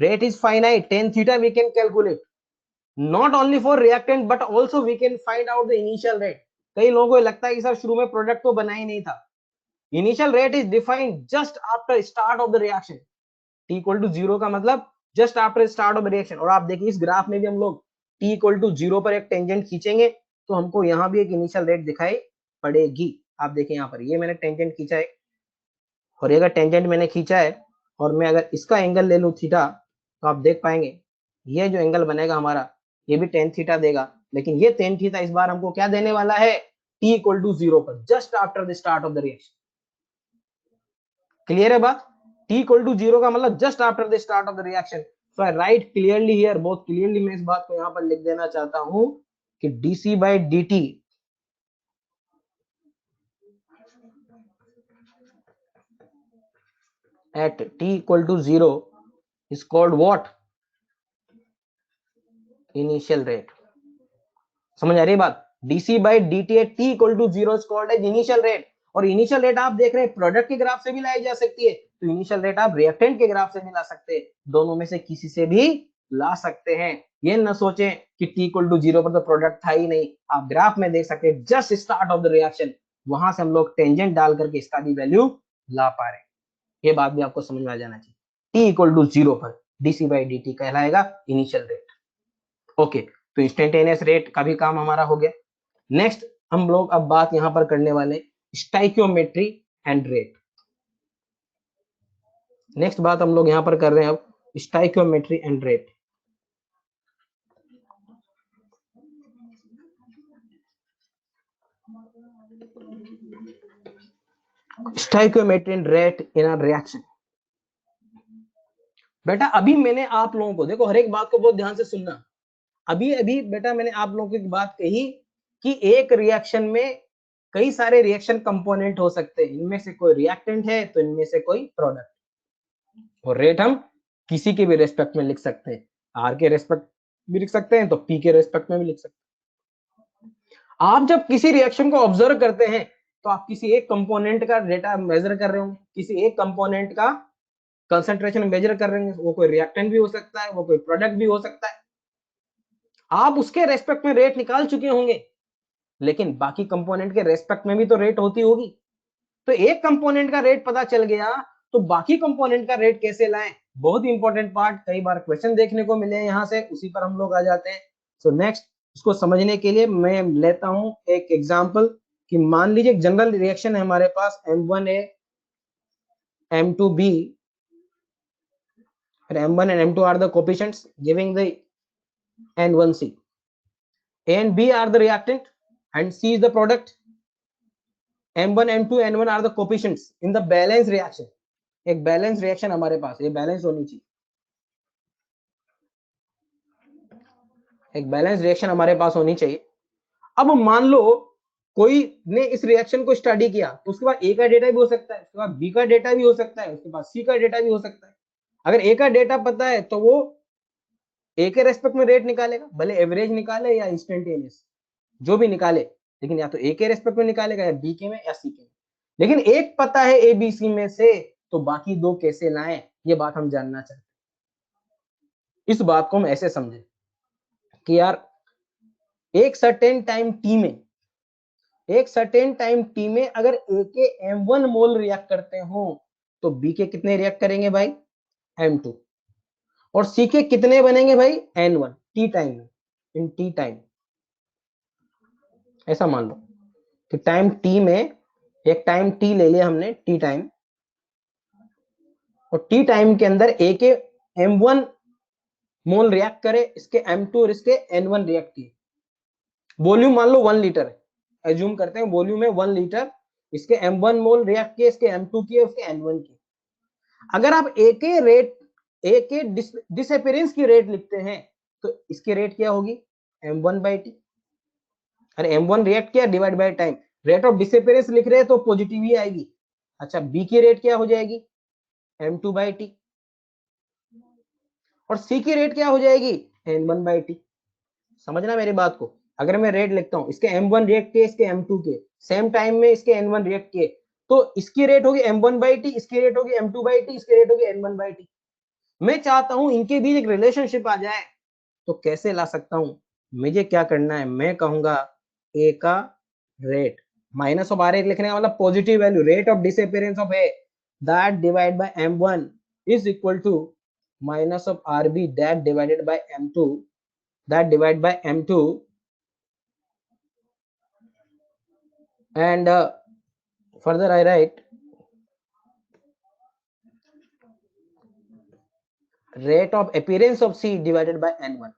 A: rate is finite, tan theta we can calculate not only for reactant but also we can find out the initial rate. कई लोगों को लगता है कि सर शुरू में प्रोडक्ट तो बना ही नहीं था। Initial rate is defined just after start of the reaction. T equal to zero का मतलब just after start of reaction. और आप देखिए इस ग्राफ में भी हम लोग टी इक्वल टू जीरो पर एक टेंजेंट खींचेंगे तो हमको यहाँ भी एक इनिशियल रेट दिखाई पड़ेगी। आप देखिए यहाँ पर ये मैंने टेंजेंट खींचा है, और ये अगर टेंजेंट मैंने खींचा है और मैं अगर इसका एंगल ले लूं थीटा, तो आप देख पाएंगे ये जो एंगल बनेगा हमारा, ये भी टेन थीटा देगा। लेकिन ये टेन थीटा इस बार हमको क्या देने वाला है, टी इक्वल टू जीरो पर just after the start of the reaction. Clear है बात? टी इक्वल टू जीरो का मतलब just after the start of the reaction. So I right clearly here, बहुत क्लियरली मैं इस बात को यहां पर लिख देना चाहता हूं कि DC by D T at T equal to zero is called what, initial rate. समझ आ रही है बात? DC by D T at T equal to zero is called as initial rate. और इनिशियल रेट आप देख रहे हैं प्रोडक्ट के ग्राफ से भी लाई जा सकती है, तो इनिशियल रेट आप रिएक्टेंट के ग्राफ से भी ला सकते हैं, दोनों में से किसी से भी ला सकते हैं। ये ना सोचें कि t इक्वल टू 0 पर तो प्रोडक्ट था ही नहीं, आप ग्राफ में देख सकते हैं just start of the reaction, वहां से हम लोग टेंजेंट डाल करके इसका भी वैल्यू ला पा रहे हैं। ये बात भी आपको समझ में आ जाना चाहिए। t इक्वल टू 0 पर dc बाई dt कहलाएगा इनिशियल रेट। ओके, तो इंस्टेंटेनियस रेट का भी काम हमारा हो गया। नेक्स्ट हम लोग अब बात यहां पर करने वाले स्टाइकियोमेट्री एंड रेट। नेक्स्ट बात हम लोग यहां पर कर रहे हैं अब stoichiometry and rate. Stoichiometry and rate in a reaction. बेटा अभी मैंने आप लोगों को, देखो हर एक बात को बहुत ध्यान से सुनना, अभी अभी बेटा मैंने आप लोगों को एक बात कही कि एक रिएक्शन में कई सारे रिएक्शन कंपोनेंट हो सकते हैं, इनमें से कोई रिएक्टेंट है तो इनमें से कोई प्रोडक्ट, और रेट हम किसी के भी रेस्पेक्ट में लिख सकते हैं, आर के रेस्पेक्ट भी लिख सकते हैं तो पी के रेस्पेक्ट में भी लिख सकते हैं। आप जब किसी रिएक्शन को ऑब्जर्व करते हैं तो आप किसी एक कंपोनेंट का डेटा मेजर कर रहे होंगे, किसी एक कंपोनेंट का कंसंट्रेशन मेजर कर रहे हैं, वो कोई रिएक्टेंट भी हो सकता है, वो कोई प्रोडक्ट भी हो सकता है, आप उसके रेस्पेक्ट में रेट निकाल चुके होंगे, लेकिन बाकी कंपोनेंट के रेस्पेक्ट में भी तो रेट होती होगी। तो एक कंपोनेंट का रेट पता चल गया तो बाकी कंपोनेंट का रेट कैसे लाएं, बहुत ही इंपॉर्टेंट पार्ट, कई बार क्वेश्चन देखने को मिले हैं यहां से, उसी पर हम लोग आ जाते हैं। सो नेक्स्ट इसको समझने के लिए मैं लेता हूं एक एग्जांपल कि मान लीजिए एक जनरल रिएक्शन है हमारे पास M1A M2B, M1 and M2 are the coefficients giving the N1C. A and B are the reactant and C is the product. M1 M2 N1 are the coefficients in the balance reaction. एक balance reaction हमारे पास, ये balance होनी चाहिए, एक balance reaction हमारे पास होनी चाहिए। अब मान लो कोई ने इस रिएक्शन को स्टडी किया तो उसके बाद ए का डेटा भी हो सकता है, उसके बाद बी का डेटा भी हो सकता है, उसके बाद सी का डेटा भी हो सकता है। अगर ए का डेटा पता है तो वो ए के रेस्पेक्ट में रेट निकालेगा, भले एवरेज निकाले या इंस्टेंटेनियस जो भी निकाले, लेकिन या तो ए के रेस्पेक्ट में निकालेगा या बी के में या सी के में। लेकिन एक पता है ए बी सी में से, तो बाकी दो कैसे लाएं, ये बात हम जानना चाहते हैं। इस बात को हम ऐसे समझे कि यार एक सर्टेन टाइम टी में अगर ए के M1 मोल रिएक्ट करते हो तो बी के कितने रिएक्ट करेंगे भाई, M2, और सी के कितने बनेंगे भाई, N1 टी टाइम में, इन टी टाइम। ऐसा मान लो कि टाइम टी में एक टाइम टी ले लिया हमने, टी टाइम, और टी टाइम के अंदर ए के M1 मोल रिएक्ट करे, इसके M2 और इसके N1 रिएक्ट किए, वॉल्यूम मान लो 1 लीटर है, एज्यूम करते हैं वॉल्यूम है 1 लीटर, इसके M1 मोल रिएक्ट किए, इसके M2 किए, उसके N1 किए। अगर आप ए के डिसअपीयरेंस की रेट लिखते हैं तो इसकी रेट क्या होगी, M1/T, अरे M1 रिएक्ट किया divide by time, rate of disappearance लिख रहे हैं तो पॉजिटिव ही आएगी। अच्छा बी की रेट क्या हो जाएगी, M2/T, और सी की रेट क्या हो जाएगी, N1/T। समझना मेरी बात को, अगर मैं रेट लिखता हूं इसके M1 रिएक्ट किए, इसके M2 के सेम टाइम में इसके N1 रिएक्ट किए, तो इसकी रेट होगी M1/T, इसकी रेट होगी M2/T, इसकी रेट होगी N1/T। मैं चाहता हूं इनके बीच एक रिलेशनशिप आ जाए, तो कैसे ला सकता हूं, मुझे क्या करना है, मैं कहूंगा ए का rate minus of R A लिखने का मतलब positive value, rate of disappearance of A that divide by M1 is equal to minus of RB that divided by M2 that divide by M2, and further I write rate of appearance of C divided by N1।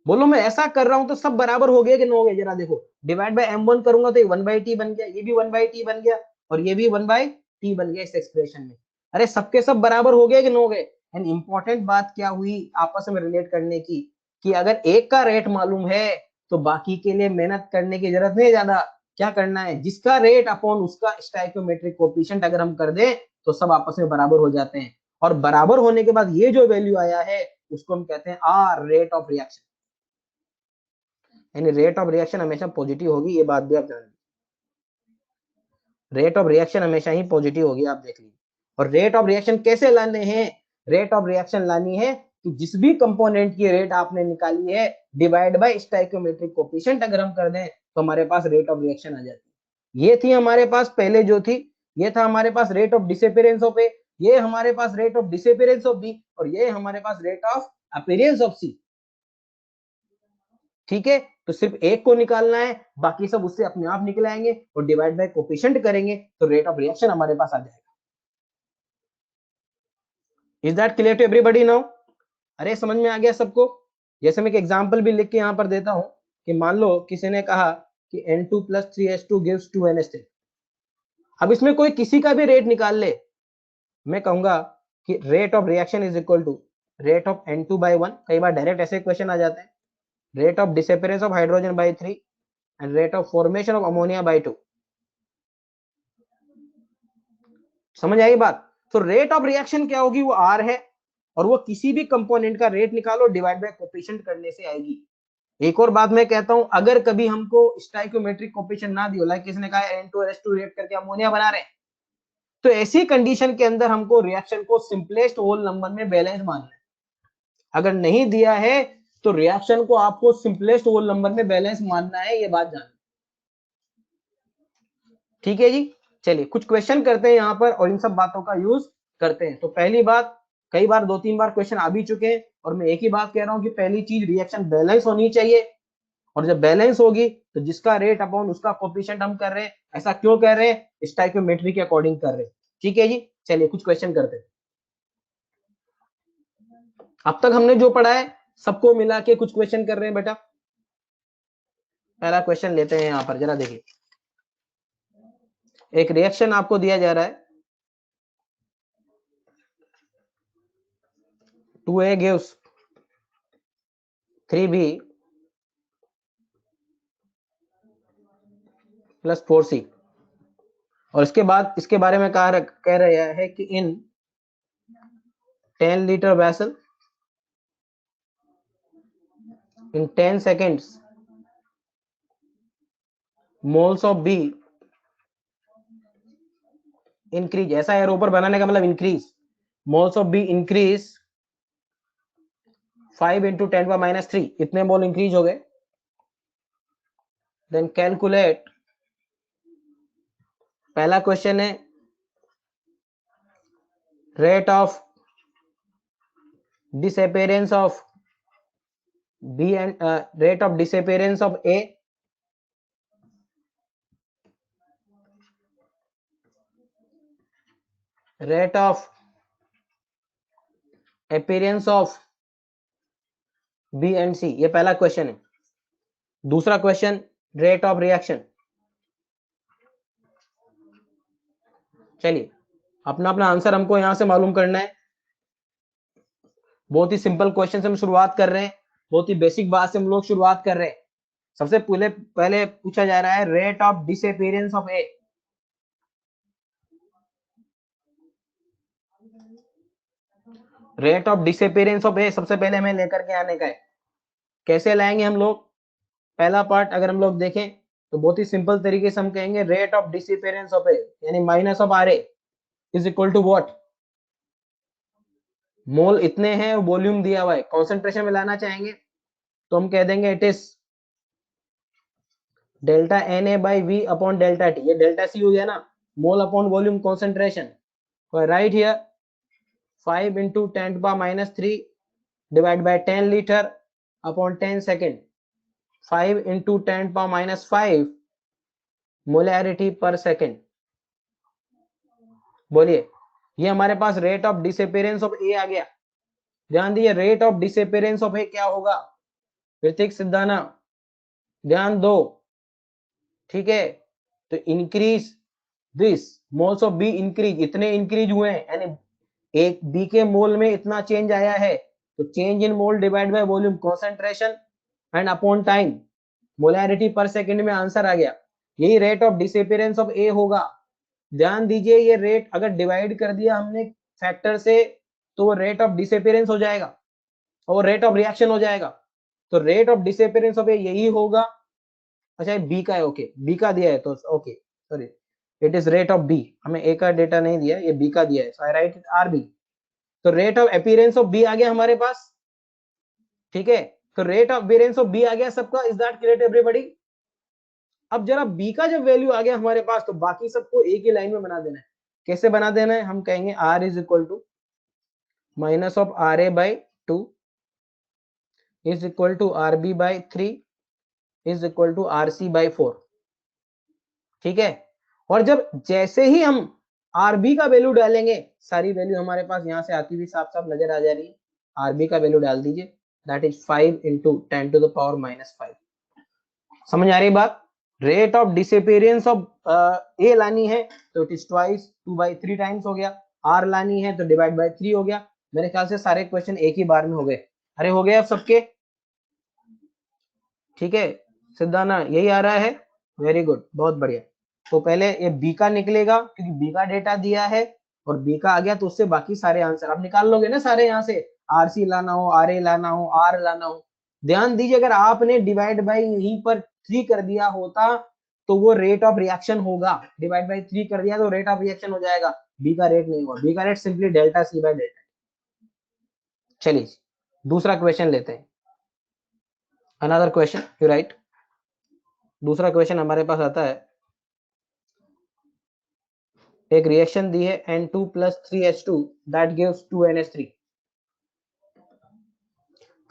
A: बोलो मैं ऐसा कर रहा हूं तो सब बराबर हो गया कि नो हो गया, जरा देखो, डिवाइड बाय M1 करूंगा तो ये 1/T बन गया, ये भी 1/T बन गया, और ये भी 1/T बन गया इस एक्सप्रेशन में। अरे सबके सब बराबर हो गए कि नो हो गए। एंड इंपॉर्टेंट बात क्या हुई आपस में रिलेट करने की, कि अगर एक का रेट मालूम है तो बाकी के लिए मेहनत करने की जरूरत नहीं ज्यादा, क्या करना है, जिसका रेट अपॉन उसका स्टाइकियोमेट्रिक कोएफिशिएंट अगर हम कर दें तो सब आपस में बराबर हो जाते हैं, और बराबर होने के बाद ये जो वैल्यू आया है उसको हम कहते हैं आर, रेट ऑफ रिएक्शन। यानी रेट ऑफ रिएक्शन हमेशा पॉजिटिव होगी, ये बात भी आप जान लीजिए, रेट ऑफ रिएक्शन हमेशा ही पॉजिटिव होगी, आप देख लीजिए। और रेट ऑफ रिएक्शन कैसे लाने हैं, रेट ऑफ रिएक्शन लानी है कि जिस भी कंपोनेंट की रेट आपने निकाली है डिवाइड बाय स्टोइकोमेट्रिक कोफिशिएंट अगर हम कर दें तो हमारे पास रेट ऑफ रिएक्शन आ जाती है। ये थी हमारे पास पहले जो थी, ये था हमारे पास rate of disappearance of A, ये हमारे पास rate of disappearance of B, और ये हमारे पास rate of appearance of C. ठीक है, तो सिर्फ एक को निकालना है, बाकी सब उससे अपने आप निकल आएंगे और डिवाइड बाय कोफिशिएंट करेंगे तो रेट ऑफ रिएक्शन हमारे पास आ जाएगा। Is that clear to everybody now? अरे समझ में आ गया सबको? जैसे मैं एक एग्जांपल भी लिख के यहाँ पर देता हूं कि मान लो किसी ने कहा कि N2 plus 3H2 gives 2NH3। अब इसमें कोई किसी का भी रेट निकाल ले, मैं कहूंगा कि rate of reaction is equal to rate of N2/1। कई बार डायरेक्ट ऐसे क्वेश्चन आ जाते हैं, rate of disappearance of hydrogen by 3 and rate of formation of ammonia by 2। समझ आई बात? तो रेट ऑफ रिएक्शन क्या होगी, वो R है, और वो किसी भी कंपोनेंट का रेट निकालो डिवाइड बाय कोफिशिएंट करने से आएगी। एक और बात मैं कहता हूं, अगर कभी हमको स्टोइकोमेट्रिक कोफिशिएंट ना दियो, लाइक किसी ने कहा N2H2 रिएक्ट करके अमोनिया बना रहे हैं, तो ऐसी कंडीशन के अंदर हमको रिएक्शन को सिंपलेस्ट होल नंबर में बैलेंस मानना है। अगर नहीं दिया है तो रिएक्शन को आपको सिंपलेस्ट होल नंबर में बैलेंस मानना है, ये बात जानना। ठीक है जी, चलिए कुछ क्वेश्चन करते हैं यहाँ पर और इन सब बातों का यूज करते हैं। तो पहली बात, कई बार 2-3 बार क्वेश्चन आ भी चुके हैं और मैं एक ही बात कह रहा हूं कि पहली चीज रिएक्शन बैलेंस होनी चाहिए, और जब बैलेंस होगी तो जिसका रेट अपॉन उसका कोफिशिएंट हम कर रहे हैं। ऐसा क्यों कर रहे हैं? स्टोइकोमेट्री के अकॉर्डिंग कर रहे हैं। ठीक है जी, चलिए कुछ क्वेश्चन करते हैं। अब तक हमने जो पढ़ा है सबको मिला के कुछ क्वेश्चन कर रहे हैं बेटा। पहला क्वेश्चन लेते हैं यहाँ पर, जरा देखिए। एक रिएक्शन आपको दिया जा रहा है, 2A gives 3B plus 4C, और इसके बाद इसके बारे में कह रहा है कि in 10 litre vessel in 10 seconds moles of B increase। ऐसा एरो ऊपर बनाने का मतलब increase, moles of B increase 5 into 10⁻³ इतने मोल इंक्रीज हो गए। देन कैलकुलेट, पहला क्वेश्चन है rate of disappearance of B and rate of disappearance of A, rate of appearance of B and C, ये पहला क्वेश्चन है। दूसरा क्वेश्चन रेट ऑफ रिएक्शन। चलिए अपना अपना आंसर हमको यहां से मालूम करना है। बहुत ही सिंपल क्वेश्चन से हम शुरुआत कर रहे हैं, बहुत ही बेसिक बात से हम लोग शुरुआत कर रहे हैं। सबसे पहले पूछा जा रहा है rate of disappearance of A. Rate of disappearance of A सबसे पहले हमें लेकर के आने का है। कैसे लाएंगे हम लोग? पहला पार्ट अगर हम लोग देखें तो बहुत ही सिंपल तरीके से हम कहेंगे rate of disappearance of A यानी minus of R A is equal to what? Mole इतने हैं, वॉल्यूम दिया हुआ है, कॉन्सेंट्रेशन में लाना चाहेंगे तो हम कह देंगे it is delta N A by V upon delta T. ये डेल्टा सी हो गया ना, mole upon volume concentration. Right here 5 into 10⁻³ divide by 10 litre upon 10 second. 5 into 10⁻5 molarity per second. बोलिए, ये हमारे पास rate of disappearance of A आ गया। ध्यान दिए, rate of disappearance of A क्या होगा? ऋतिक सिद्धाना ध्यान दो, ठीक है। तो increase this moles of B increase, इतने इंक्रीज हुए हैं यानी एक बी के मोल में इतना चेंज आया है, तो change in mole divide by volume concentration and upon time molarity पर सेकंड में आंसर आ गया। यही रेट ऑफ डिसअपीयरेंस ऑफ ए होगा। ध्यान दीजिए, ये रेट अगर डिवाइड कर दिया हमने फैक्टर से तो वो रेट ऑफ डिसअपीयरेंस हो जाएगा और रेट ऑफ रिएक्शन हो जाएगा। तो रेट ऑफ डिसअपीयरेंस ऑफ ए यही होगा। अच्छा बी का है, ओके बी का दिया है तो okay sorry, it is rate of B. हमें ए का डेटा नहीं दिया, ये बी का दिया है, so I write R B. तो rate of appearance of B आ गया हमारे पास, ठीक है। तो rate of appearance of B आ गया सबका, is that clear to everybody? अब जरा बी का जब वैल्यू आ गया हमारे पास, तो बाकी सबको एक ही लाइन में बना देना है। कैसे बना देना है? हम कहेंगे R is equal to minus of R A by 2 is equal to R B by 3 is equal to R C by 4, ठीक है। और जब जैसे ही हम आर बी का वैल्यू डालेंगे, सारी वैल्यू हमारे पास यहां से आती हुई साफ साफ नजर आ जा रही है। आर बी का वैल्यू डाल दीजिए, that is 5 into 10 to the power minus 5। समझ आ रही बात? Rate of disappearance of A लानी है तो इट इज ट्वाइस, 2/3 टाइम्स हो गया। आर लानी है तो डिवाइड बाय 3 हो गया। मेरे ख्याल से सारे क्वेश्चन एक ही बार में हो गए। अरे हो गए अब सबके, ठीक है। सिद्धाना यही आ रहा है, वेरी गुड, बहुत बढ़िया। तो पहले ये बी का निकलेगा क्योंकि बी का डेटा दिया है, और बी का आ गया तो उससे बाकी सारे आंसर आप निकाल लोगे ना सारे। यहाँ से आर सी लाना हो, आर ए लाना हो, आर लाना हो। ध्यान दीजिए, अगर आपने डिवाइड बाई यहीं पर 3 कर दिया होता तो वो रेट ऑफ रिएक्शन होगा। डिवाइड बाई 3 कर दिया तो रेट ऑफ रिएक्शन हो जाएगा, बी का रेट नहीं हुआ। बी का rate simply delta C by delta. चलिए दूसरा क्वेश्चन लेते हैं। Another question, you write. दूसरा क्वेश्चन हमारे पास आता है, एक रिएक्शन दी है N2 plus 3H2 that gives 2NH3।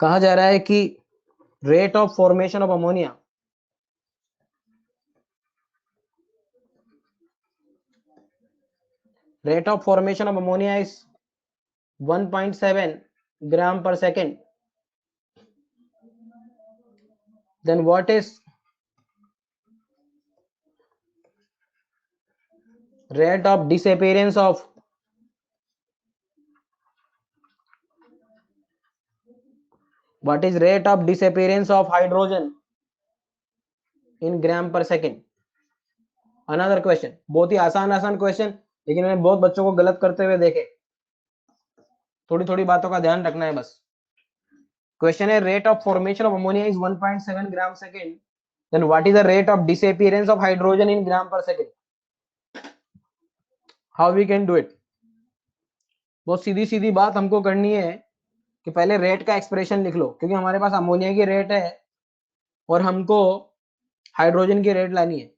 A: कहा जा रहा है कि rate of formation of ammonia rate of formation of ammonia is 1.7 gram per second. Then what is rate of disappearance of hydrogen in gram per second? Another question, बहुत ही आसान question, लेकिन मैंने बहुत बच्चों को गलत करते हुए देखे। थोड़ी थोड़ी बातों का ध्यान रखना है बस। क्वेश्चन है, rate of formation of ammonia is 1.7 gram second, then what is the rate of disappearance of hydrogen in gram per second? How we can do it? बहुत सीधी सीधी बात हमको करनी है कि पहले रेट का एक्सप्रेशन लिख लो, क्योंकि हमारे पास अमोनिया की रेट है और हमको हाइड्रोजन की रेट लानी है।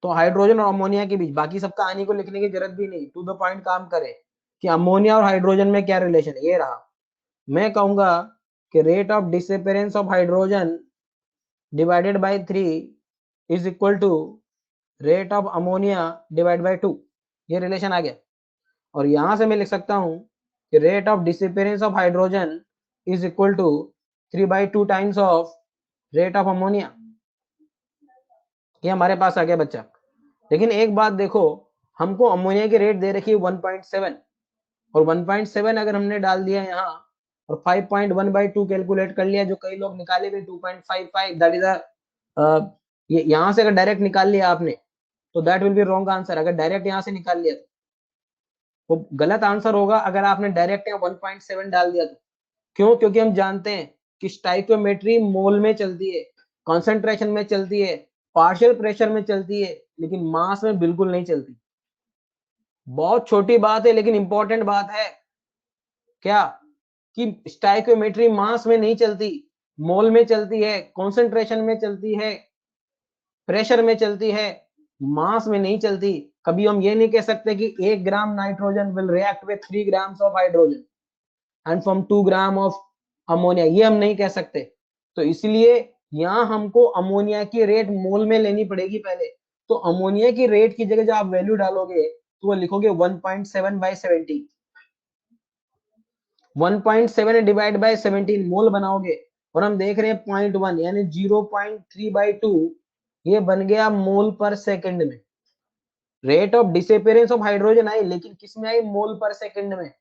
A: तो हाइड्रोजन और अमोनिया के बीच बाकी सबका आने को लिखने की जरूरत भी नहीं, टू द पॉइंट काम करे कि अमोनिया और हाइड्रोजन में क्या रिलेशन है। ये रहा, मैं कहूंगा कि rate of disappearance of hydrogen divided by 3 is equal to rate of ammonia divide by 2। ये रिलेशन आ गया। और यहां से मैं लिख सकता हूं कि rate of disappearance of hydrogen is equal to 3/2 times of rate of ammonia. ये हमारे पास आ गया बच्चा। लेकिन एक बात देखो, हमको अमोनिया की रेट दे रखी है 1.7, और 1.7 अगर हमने डाल दिया यहाँ और 5.1/2 कैलकुलेट कर लिया, जो कई लोग निकाले भी 2.55, दैट इज ये यहां से अगर डायरेक्ट निकाल लिया आपने तो that will be wrong answer. अगर डायरेक्ट यहां से निकाल लिया तो वो गलत आंसर होगा। अगर आपने डायरेक्ट यहाँ 1.7 डाल दिया तो क्यों? क्योंकि हम जानते हैं कि स्टाइकियोमेट्री मोल में चलती है, कॉन्सेंट्रेशन में चलती है, पार्शियल प्रेशर में चलती है, लेकिन मास में बिल्कुल नहीं चलती। बहुत छोटी बात है लेकिन इंपॉर्टेंट बात है क्या, कि स्टाइकियोमेट्री मास में नहीं चलती, मोल में चलती है, कॉन्सेंट्रेशन में चलती है, प्रेशर में चलती है, मास में नहीं चलती। कभी हम ये नहीं कह सकते कि 1 gram nitrogen will react with 3 grams of hydrogen and from 2 gram of ammonia, ये हम नहीं कह सकते। तो इसलिए यहाँ हमको अमोनिया की रेट मोल में लेनी पड़ेगी पहले। तो अमोनिया की रेट की जगह जब आप वैल्यू डालोगे तो वो लिखोगे 1.7/17, 1.7 डिवाइड बाय 17 मोल बनाओगे, और हम देख रहे हैं 0.1 यानी 0.3/2, ये बन गया मोल पर सेकंड में। Rate of disappearance of hydrogen आई, लेकिन किस में आई? मोल पर सेकंड में।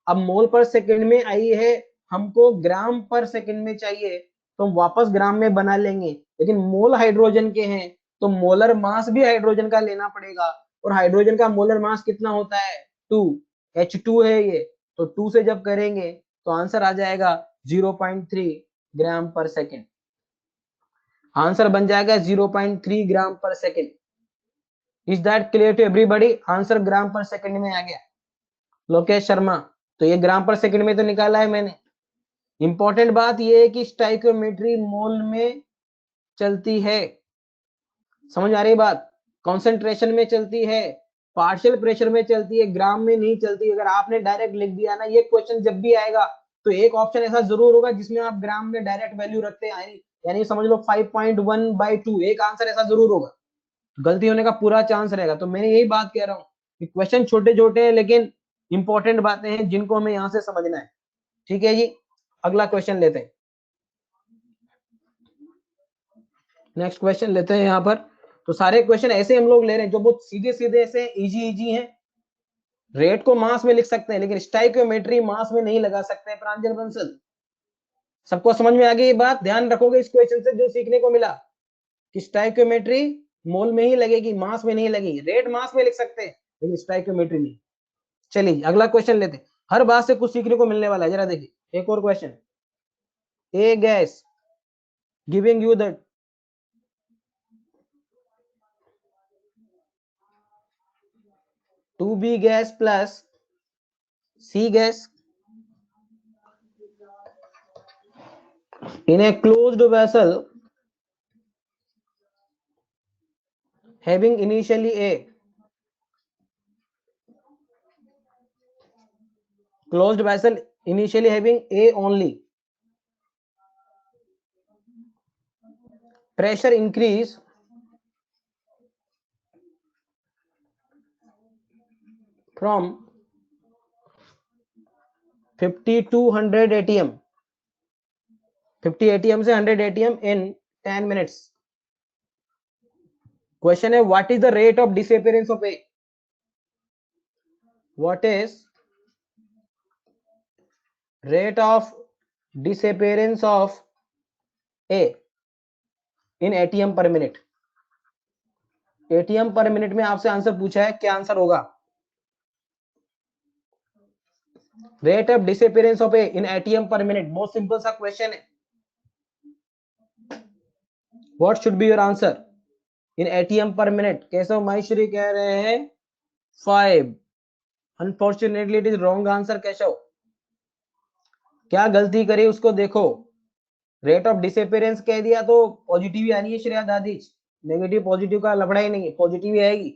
A: अब मोल पर सेकंड में आई है, हमको ग्राम पर सेकंड में चाहिए तो हम वापस ग्राम में बना लेंगे, लेकिन मोल हाइड्रोजन के हैं तो मोलर मास भी हाइड्रोजन का लेना पड़ेगा। और हाइड्रोजन का मोलर मास कितना होता है? 2, H2 है ये, तो 2 से जब करेंगे तो आंसर आ जाएगा 0.3 ग्राम पर सेकेंड। आंसर बन जाएगा 0.3 gram per second. Is that clear to everybody? Answer gram per second में आ गया। लोकेश शर्मा, तो ये ग्राम पर सेकंड में तो निकाला है मैंने। इंपॉर्टेंट बात ये है कि स्टाइकियोमेट्री मोल में चलती है, समझ आ रही बात? कॉन्सेंट्रेशन में चलती है, पार्शियल प्रेशर में चलती है, ग्राम में नहीं चलती। अगर आपने डायरेक्ट लिख दिया ना, ये क्वेश्चन जब भी आएगा तो एक ऑप्शन ऐसा जरूर होगा जिसमें आप ग्राम में डायरेक्ट वैल्यू रखते हैं, यानी समझ लो 5.1/2, एक आंसर ऐसा जरूर होगा, गलती होने का पूरा चांस रहेगा। तो मैंने यही बात कह रहा हूँ कि क्वेश्चन छोटे छोटे हैं लेकिन इंपॉर्टेंट बातें हैं जिनको हमें यहाँ से समझना है। ठीक है जी, अगला क्वेश्चन लेते हैं। नेक्स्ट क्वेश्चन लेते हैं यहाँ पर। तो सारे क्वेश्चन ऐसे हम लोग ले रहे हैं जो बहुत सीधे सीधे ऐसे इजी इजी हैं। रेट को मास में लिख सकते हैं लेकिन स्टाइकियोमेट्री मास में नहीं लगा सकते हैं प्रांजल बंसल। सबको समझ में आ गई ये बात? ध्यान रखोगे इस क्वेश्चन से जो सीखने को मिला कि स्टाइकियोमेट्री मोल में ही लगेगी, मास में नहीं लगेगी। रेट मास में लिख सकते हैं लेकिन स्टाइकियोमेट्री नहीं। चलिए अगला क्वेश्चन लेते हैं, हर बात से कुछ सीखने को मिलने वाला है। जरा देखिए एक और question. A gas giving you the 2B gas plus C gas in a closed vessel having initially a closed vessel initially having A only, pressure increase from 50 to 100 atm, 50 atm से 100 atm in 10 minutes. Question है what is the rate of disappearance of A? What is rate of disappearance of A in atm per minute? ATM पर minute में आपसे answer पूछा है, क्या answer होगा? Rate of disappearance of A in ATM पर minute, बहुत simple सा क्वेश्चन है। What should be your answer in ATM पर मिनट? केशव माहेश्वरी कह रहे हैं 5। Unfortunately it is wrong answer. Keshav क्या गलती करी उसको देखो। रेट ऑफ डिसअपीयरेंस कह दिया तो पॉजिटिव ही आनी है श्रेया दादीज, नेगेटिव पॉजिटिव का लफड़ा ही नहीं है, पॉजिटिव ही आएगी।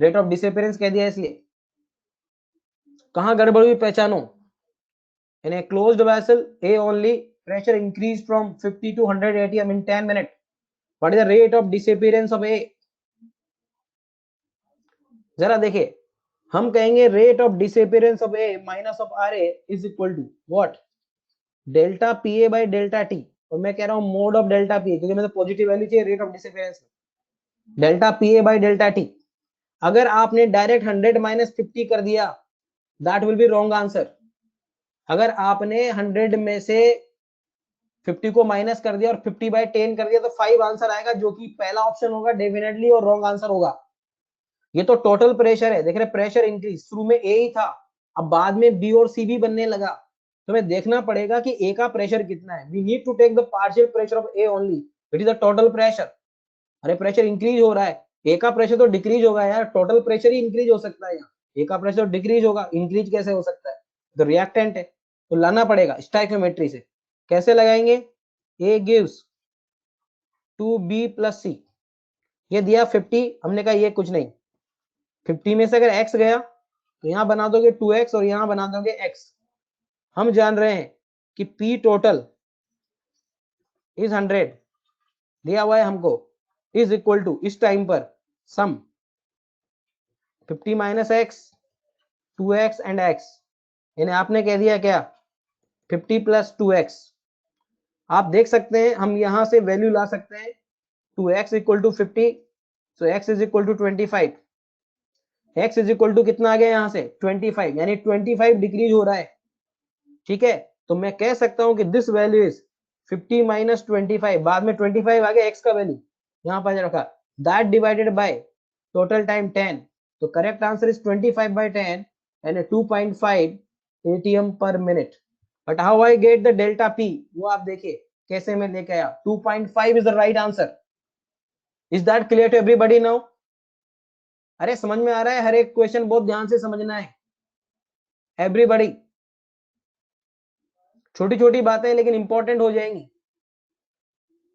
A: रेट ऑफ डिसअपीयरेंस कह दिया इसलिए। कहां गड़बड़ हुई पहचानो। In a closed vessel A only, pressure increased from 50 to 100 atm in 10 minutes. What is the rate of disappearance of A? जरा देखिए, हम कहेंगे rate of disappearance of A minus of R A is equal to what? Delta P A by delta T. और मैं कह रहा हूं mod of delta P A, क्योंकि मुझे पॉजिटिव वैल्यू चाहिए रेट ऑफ डिसअपीयरेंस में। Delta P A by delta T. अगर आपने डायरेक्ट 100 माइनस 50 कर दिया, that will be wrong answer. अगर आपने 100 में से 50 को माइनस कर दिया और 50/10 कर दिया तो 5 आंसर आएगा, जो कि पहला ऑप्शन होगा डेफिनेटली और रॉन्ग आंसर होगा। ये तो टोटल प्रेशर है, देख रहे प्रेशर इंक्रीज, शुरू में ए ही था, अब बाद में बी और सी भी बनने लगा। तो हमें देखना पड़ेगा कि ए का प्रेशर कितना है। We need to take the partial pressure of A only, it is the total pressure. अरे प्रेशर इंक्रीज हो रहा है, ए का प्रेशर तो डिक्रीज होगा यार, टोटल प्रेशर ही इंक्रीज हो सकता है यहाँ, ए का प्रेशर डिक्रीज होगा, इंक्रीज कैसे हो सकता है? तो रिएक्टेंट है, तो लाना पड़ेगा स्टाइकियोमेट्री से। कैसे लगाएंगे? A gives 2B plus C, ये दिया 50, हमने कहा ये कुछ नहीं, 50 में से अगर x गया तो यहां बना दोगे 2x और यहां बना दोगे x। हम जान रहे हैं कि P टोटल इज 100 दिया हुआ है हमको, इज इक्वल टू इस टाइम पर सम 50 minus x 2x and x, यानी आपने कह दिया क्या 50 प्लस 2x। आप देख सकते हैं हम यहां से वैल्यू ला सकते हैं 2x equal to 50, so x is equal to 25। x is equal to कितना आ गया यहां से 25, यानी 25 डिक्रीज हो रहा है। ठीक है, तो मैं कह सकता हूं कि दिस वैल्यू इज 50 माइनस 25, बाद में 25 आ गया x का वैल्यू यहां पर रखा, that divided by total time 10। तो करेक्ट आंसर इज 25/10 यानी 2.5 atm पर minute. But how I get the delta p, वो आप देखिए कैसे मैं लेके आया। 2.5 is the right answer. Is that clear to everybody now? अरे समझ में आ रहा है? हर एक क्वेश्चन बहुत ध्यान से समझना है एवरीबॉडी। छोटी छोटी बातें लेकिन इंपॉर्टेंट हो जाएंगी,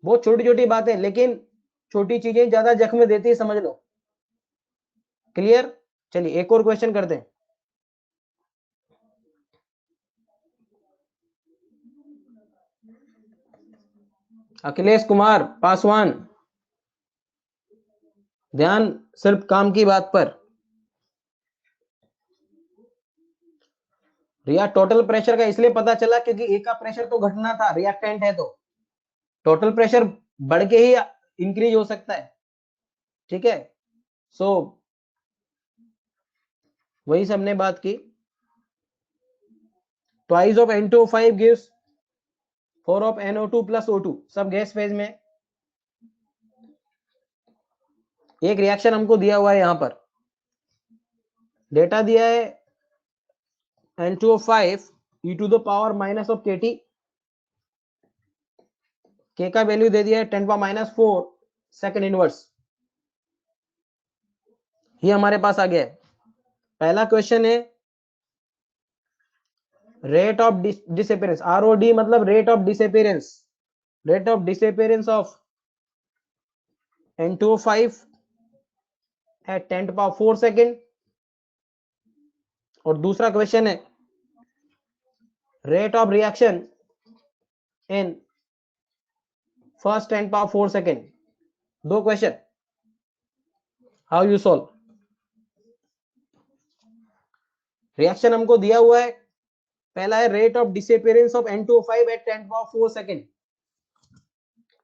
A: बहुत छोटी छोटी बातें लेकिन छोटी चीजें ज्यादा जख्म देती है, समझ लो। क्लियर? चलिए एक और क्वेश्चन करते हैं। अखिलेश कुमार पासवान, ध्यान सिर्फ काम की बात पर। रिया टोटल प्रेशर का इसलिए पता चला क्योंकि ए का प्रेशर तो घटना था, रिएक्टेंट है तो टोटल प्रेशर बढ़ के ही इंक्रीज हो सकता है। ठीक है, सो वही सबने बात की। Twice of N2O5 gives 4 of NO2 plus O2, सब गैस फेज में। एक रिएक्शन हमको दिया हुआ है, यहां पर डेटा दिया है N2O5 e to the power minus of KT, K का वैल्यू दे दिया है 10⁻⁴ सेकंड इनवर्स। ये हमारे पास आ गया है। पहला क्वेश्चन है रेट ऑफ डिसअपीयरेंस, ROD मतलब rate of disappearance, rate of disappearance of N2O5 at 10⁴ second. और दूसरा क्वेश्चन है rate of reaction in first 10⁴ second. दो question, how you solve. Reaction हमको दिया हुआ है, पहला है rate of disappearance of N2O5 at 10⁴ second.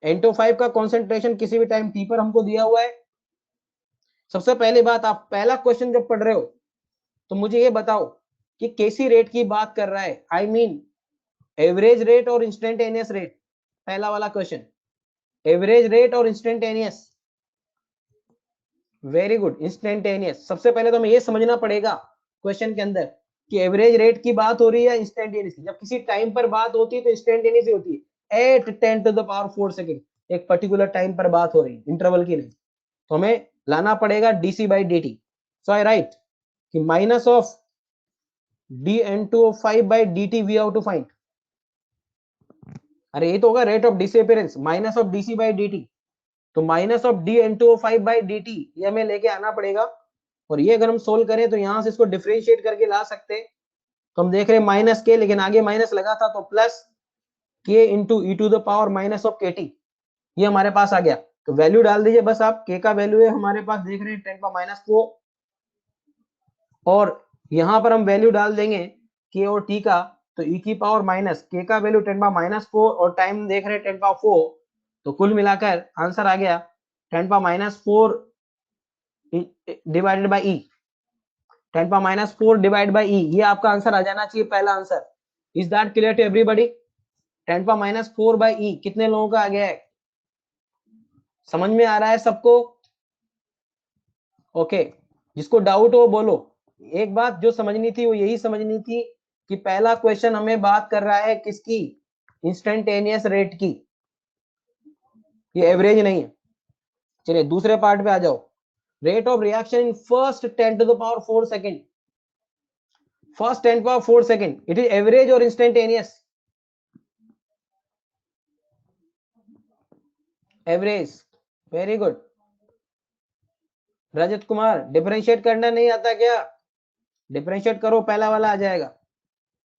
A: N2O5 का कॉन्सेंट्रेशन किसी भी टाइम t पर हमको दिया हुआ है। सबसे पहली बात, आप पहला क्वेश्चन जब पढ़ रहे हो तो मुझे ये बताओ कि कैसी रेट की बात कर रहा है, आई मीन एवरेज रेट और इंस्टेंटेनियस रेट। पहला वाला क्वेश्चन, एवरेज रेट और इंस्टेंटेनियस। Very good, instantaneous. सबसे पहले तो हमें ये समझना पड़ेगा क्वेश्चन के अंदर कि एवरेज रेट की बात हो रही है इंस्टेंटेनियस। जब किसी टाइम पर बात होती है तो इंस्टेंटेनियस ही होती है, एट 10⁴ सेकेंड, एक पर्टिकुलर टाइम पर बात हो रही है, इंटरवल की नहीं। तो हमें लाना पड़ेगा dc/dt। सो आई राइट कि minus of dN2O5/dt we how to find. अरे ये तो होगा rate of disappearance minus of dc/dt, तो माइनस ऑफ dN2O5/dt ये हमें लेके आना पड़ेगा। और ये अगर हम सोल्व करें तो यहां से इसको डिफरेंशिएट करके ला सकते हैं। तो हम देख रहे हैं माइनस के, लेकिन आगे माइनस लगा था तो plus k into e to the power minus of KT, ये हमारे पास आ गया। तो वैल्यू डाल दीजिए बस आप, k का वैल्यू है हमारे पास, देख रहे हैं 10⁻⁴, और यहां पर हम वैल्यू डाल देंगे k और t का, तो e की पावर माइनस k का वैल्यू 10⁻⁴ और टाइम देख रहे हैं 10⁻⁴, तो कुल मिलाकर आंसर आ गया 10⁻⁴ divided by E, 10⁻⁴ divide by E, ये आपका आंसर आ जाना चाहिए पहला answer. Is that clear to everybody? 10⁻⁴ by E कितने लोगों का आ गया है, समझ में आ रहा है सबको? ओके, जिसको डाउट हो बोलो। एक बात जो समझनी थी वो यही समझनी थी कि पहला क्वेश्चन हमें बात कर रहा है किसकी, इंस्टेंटेनियस रेट की, ये एवरेज नहीं है। चलिए दूसरे पार्ट पे आ जाओ, rate of reaction in first 10⁴ second, first 10⁴ second, it is average और instantaneous? Average, very good. Rajat Kumar, differentiate करना नहीं आता क्या? डिफरेंशिएट करो, पहला वाला आ जाएगा।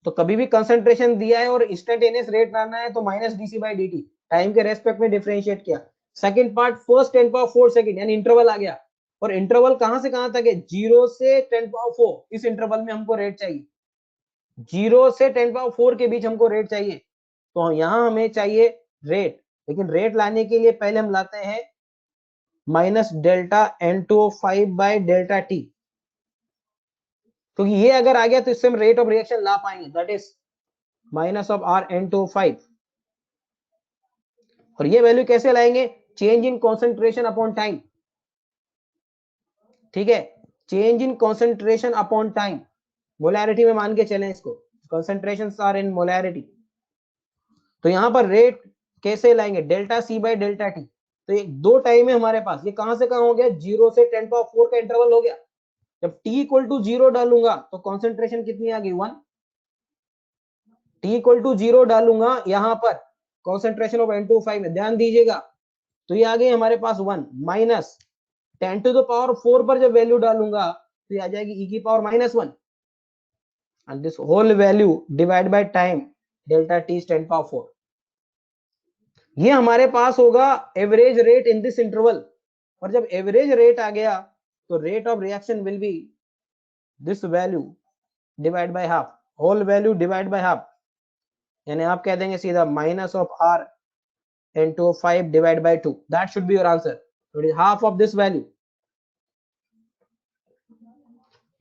A: तो कभी भी कंसंट्रेशन दिया है और इंस्टेंटेनियस रेट लाना है तो माइनस dc/dt, टाइम के रेस्पेक्ट में डिफरेंशिएट किया। सेकंड पार्ट फर्स्ट 10⁴ सेकेंड, यानी इंटरवल आ गया, और इंटरवल कहां से कहां तक है, 0 से 10⁴, इस इंटरवल में हमको रेट चाहिए, 0 से 10⁴ के बीच हमको रेट चाहिए। तो यहां हमें चाहिए रेट, लेकिन रेट लाने के लिए पहले हम लाते हैं माइनस डेल्टा N2O5/ΔT, क्योंकि ये अगर आ गया तो इससे हम रेट ऑफ रिएक्शन ला पाएंगे, that is minus of Rn2O5। और ये वैल्यू कैसे लाएंगे, change in concentration upon time. ठीक है, change in concentration upon time, molarity में मान के चलें इसको, कॉन्सेंट्रेशन आर इन मोलैरिटी। तो यहां पर रेट कैसे लाएंगे, ΔC/ΔT। तो ये दो टाइम है हमारे पास, ये कहां से कहां हो गया, 0 से 10⁴ का इंटरवल हो गया। जब t = 0 डालूंगा तो कॉन्सेंट्रेशन कितनी आ गई, 1। t इक्वल टू 0 डालूंगा यहाँ पर कॉन्सेंट्रेशन ऑफ N2O5 में, ध्यान दीजिएगा, तो ये आ गई हमारे पास 1 माइनस 10 टू द पावर 4 पर जब वैल्यू डालूंगा तो ये आ जाएगी e की power -1 and this whole value divide by time delta t is 10 power 4. ये हमारे पास होगा average rate in this interval, और जब एवरेज रेट आ गया तो rate of reaction will be this value divide by half, whole value divide by half, यानी आप कह देंगे सीधा minus of r N2O5 divide by 2, that should be your answer, it is half of this value,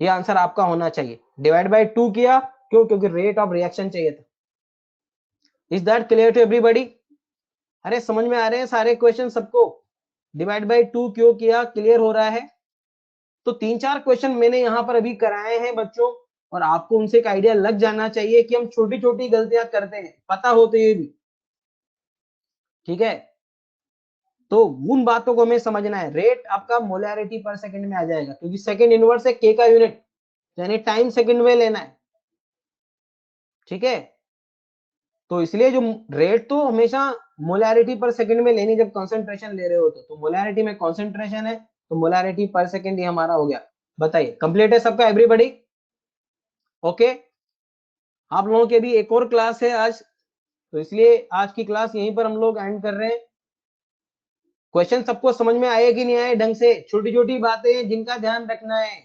A: ये answer आपका होना चाहिए। Divide by 2 किया क्यों? क्योंकि रेट ऑफ रिएक्शन चाहिए था। Is that clear to everybody? अरे समझ में आ रहे हैं सारे क्वेश्चन सबको? डिवाइड बाय 2 क्यों किया, क्लियर हो रहा है? तो 3-4 क्वेश्चन मैंने यहाँ पर अभी कराए हैं बच्चों, और आपको उनसे एक आइडिया लग जाना चाहिए कि हम छोटी छोटी गलतियां करते हैं, पता हो तो ये भी, ठीक है? तो उन बातों को हमें समझना है। रेट आपका मोलैरिटी पर सेकंड में आ जाएगा, क्योंकि सेकंड इनवर्स है के का यूनिट, यानी टाइम सेकंड में लेना है, ठीक है? तो इसलिए जो रेट तो हमेशा मोलैरिटी पर सेकंड में लेनी जब कंसंट्रेशन ले रहे होते, तो मोलैरिटी में कंसंट्रेशन है तो मोलैरिटी पर सेकंड ये हमारा हो गया। बताइए कंप्लीट है सबका एवरीबॉडी? ओके, आप लोगों के भी एक और क्लास है आज, तो इसलिए आज की क्लास यहीं पर हम लोग एंड कर रहे हैं। क्वेश्चन सबको समझ में आए कि नहीं आए ढंग से? छोटी छोटी बातें जिनका ध्यान रखना है,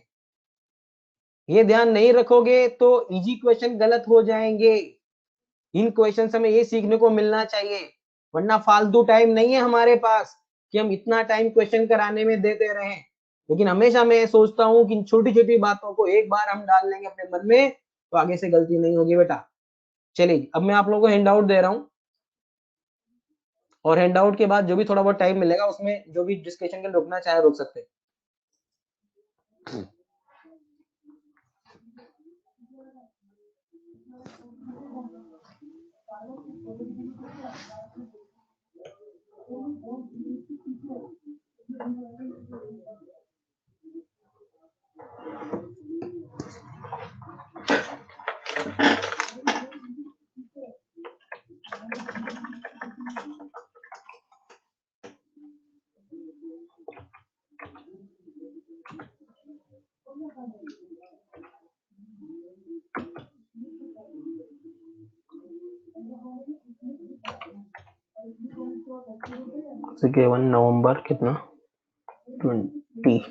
A: ये ध्यान नहीं रखोगे तो इजी क्वेश्चन गलत हो जाएंगे। इन क्वेश्चन से हमें ये सीखने को मिलना चाहिए, वरना फालतू टाइम नहीं है हमारे पास कि हम इतना टाइम क्वेश्चन कराने में देते रहें। लेकिन हमेशा मैं सोचता हूँ कि इन छोटी छोटी बातों को एक बार हम डाल लेंगे अपने मन में तो आगे से गलती नहीं होगी बेटा। चलिए अब मैं आप लोगों को हैंड आउट दे रहा हूँ, और हैंड आउट के बाद जो भी थोड़ा बहुत टाइम मिलेगा उसमें जो भी डिस्कशन के लिए रुकना चाहे रुक सकते हैं। गिवन नवंबर कितना 23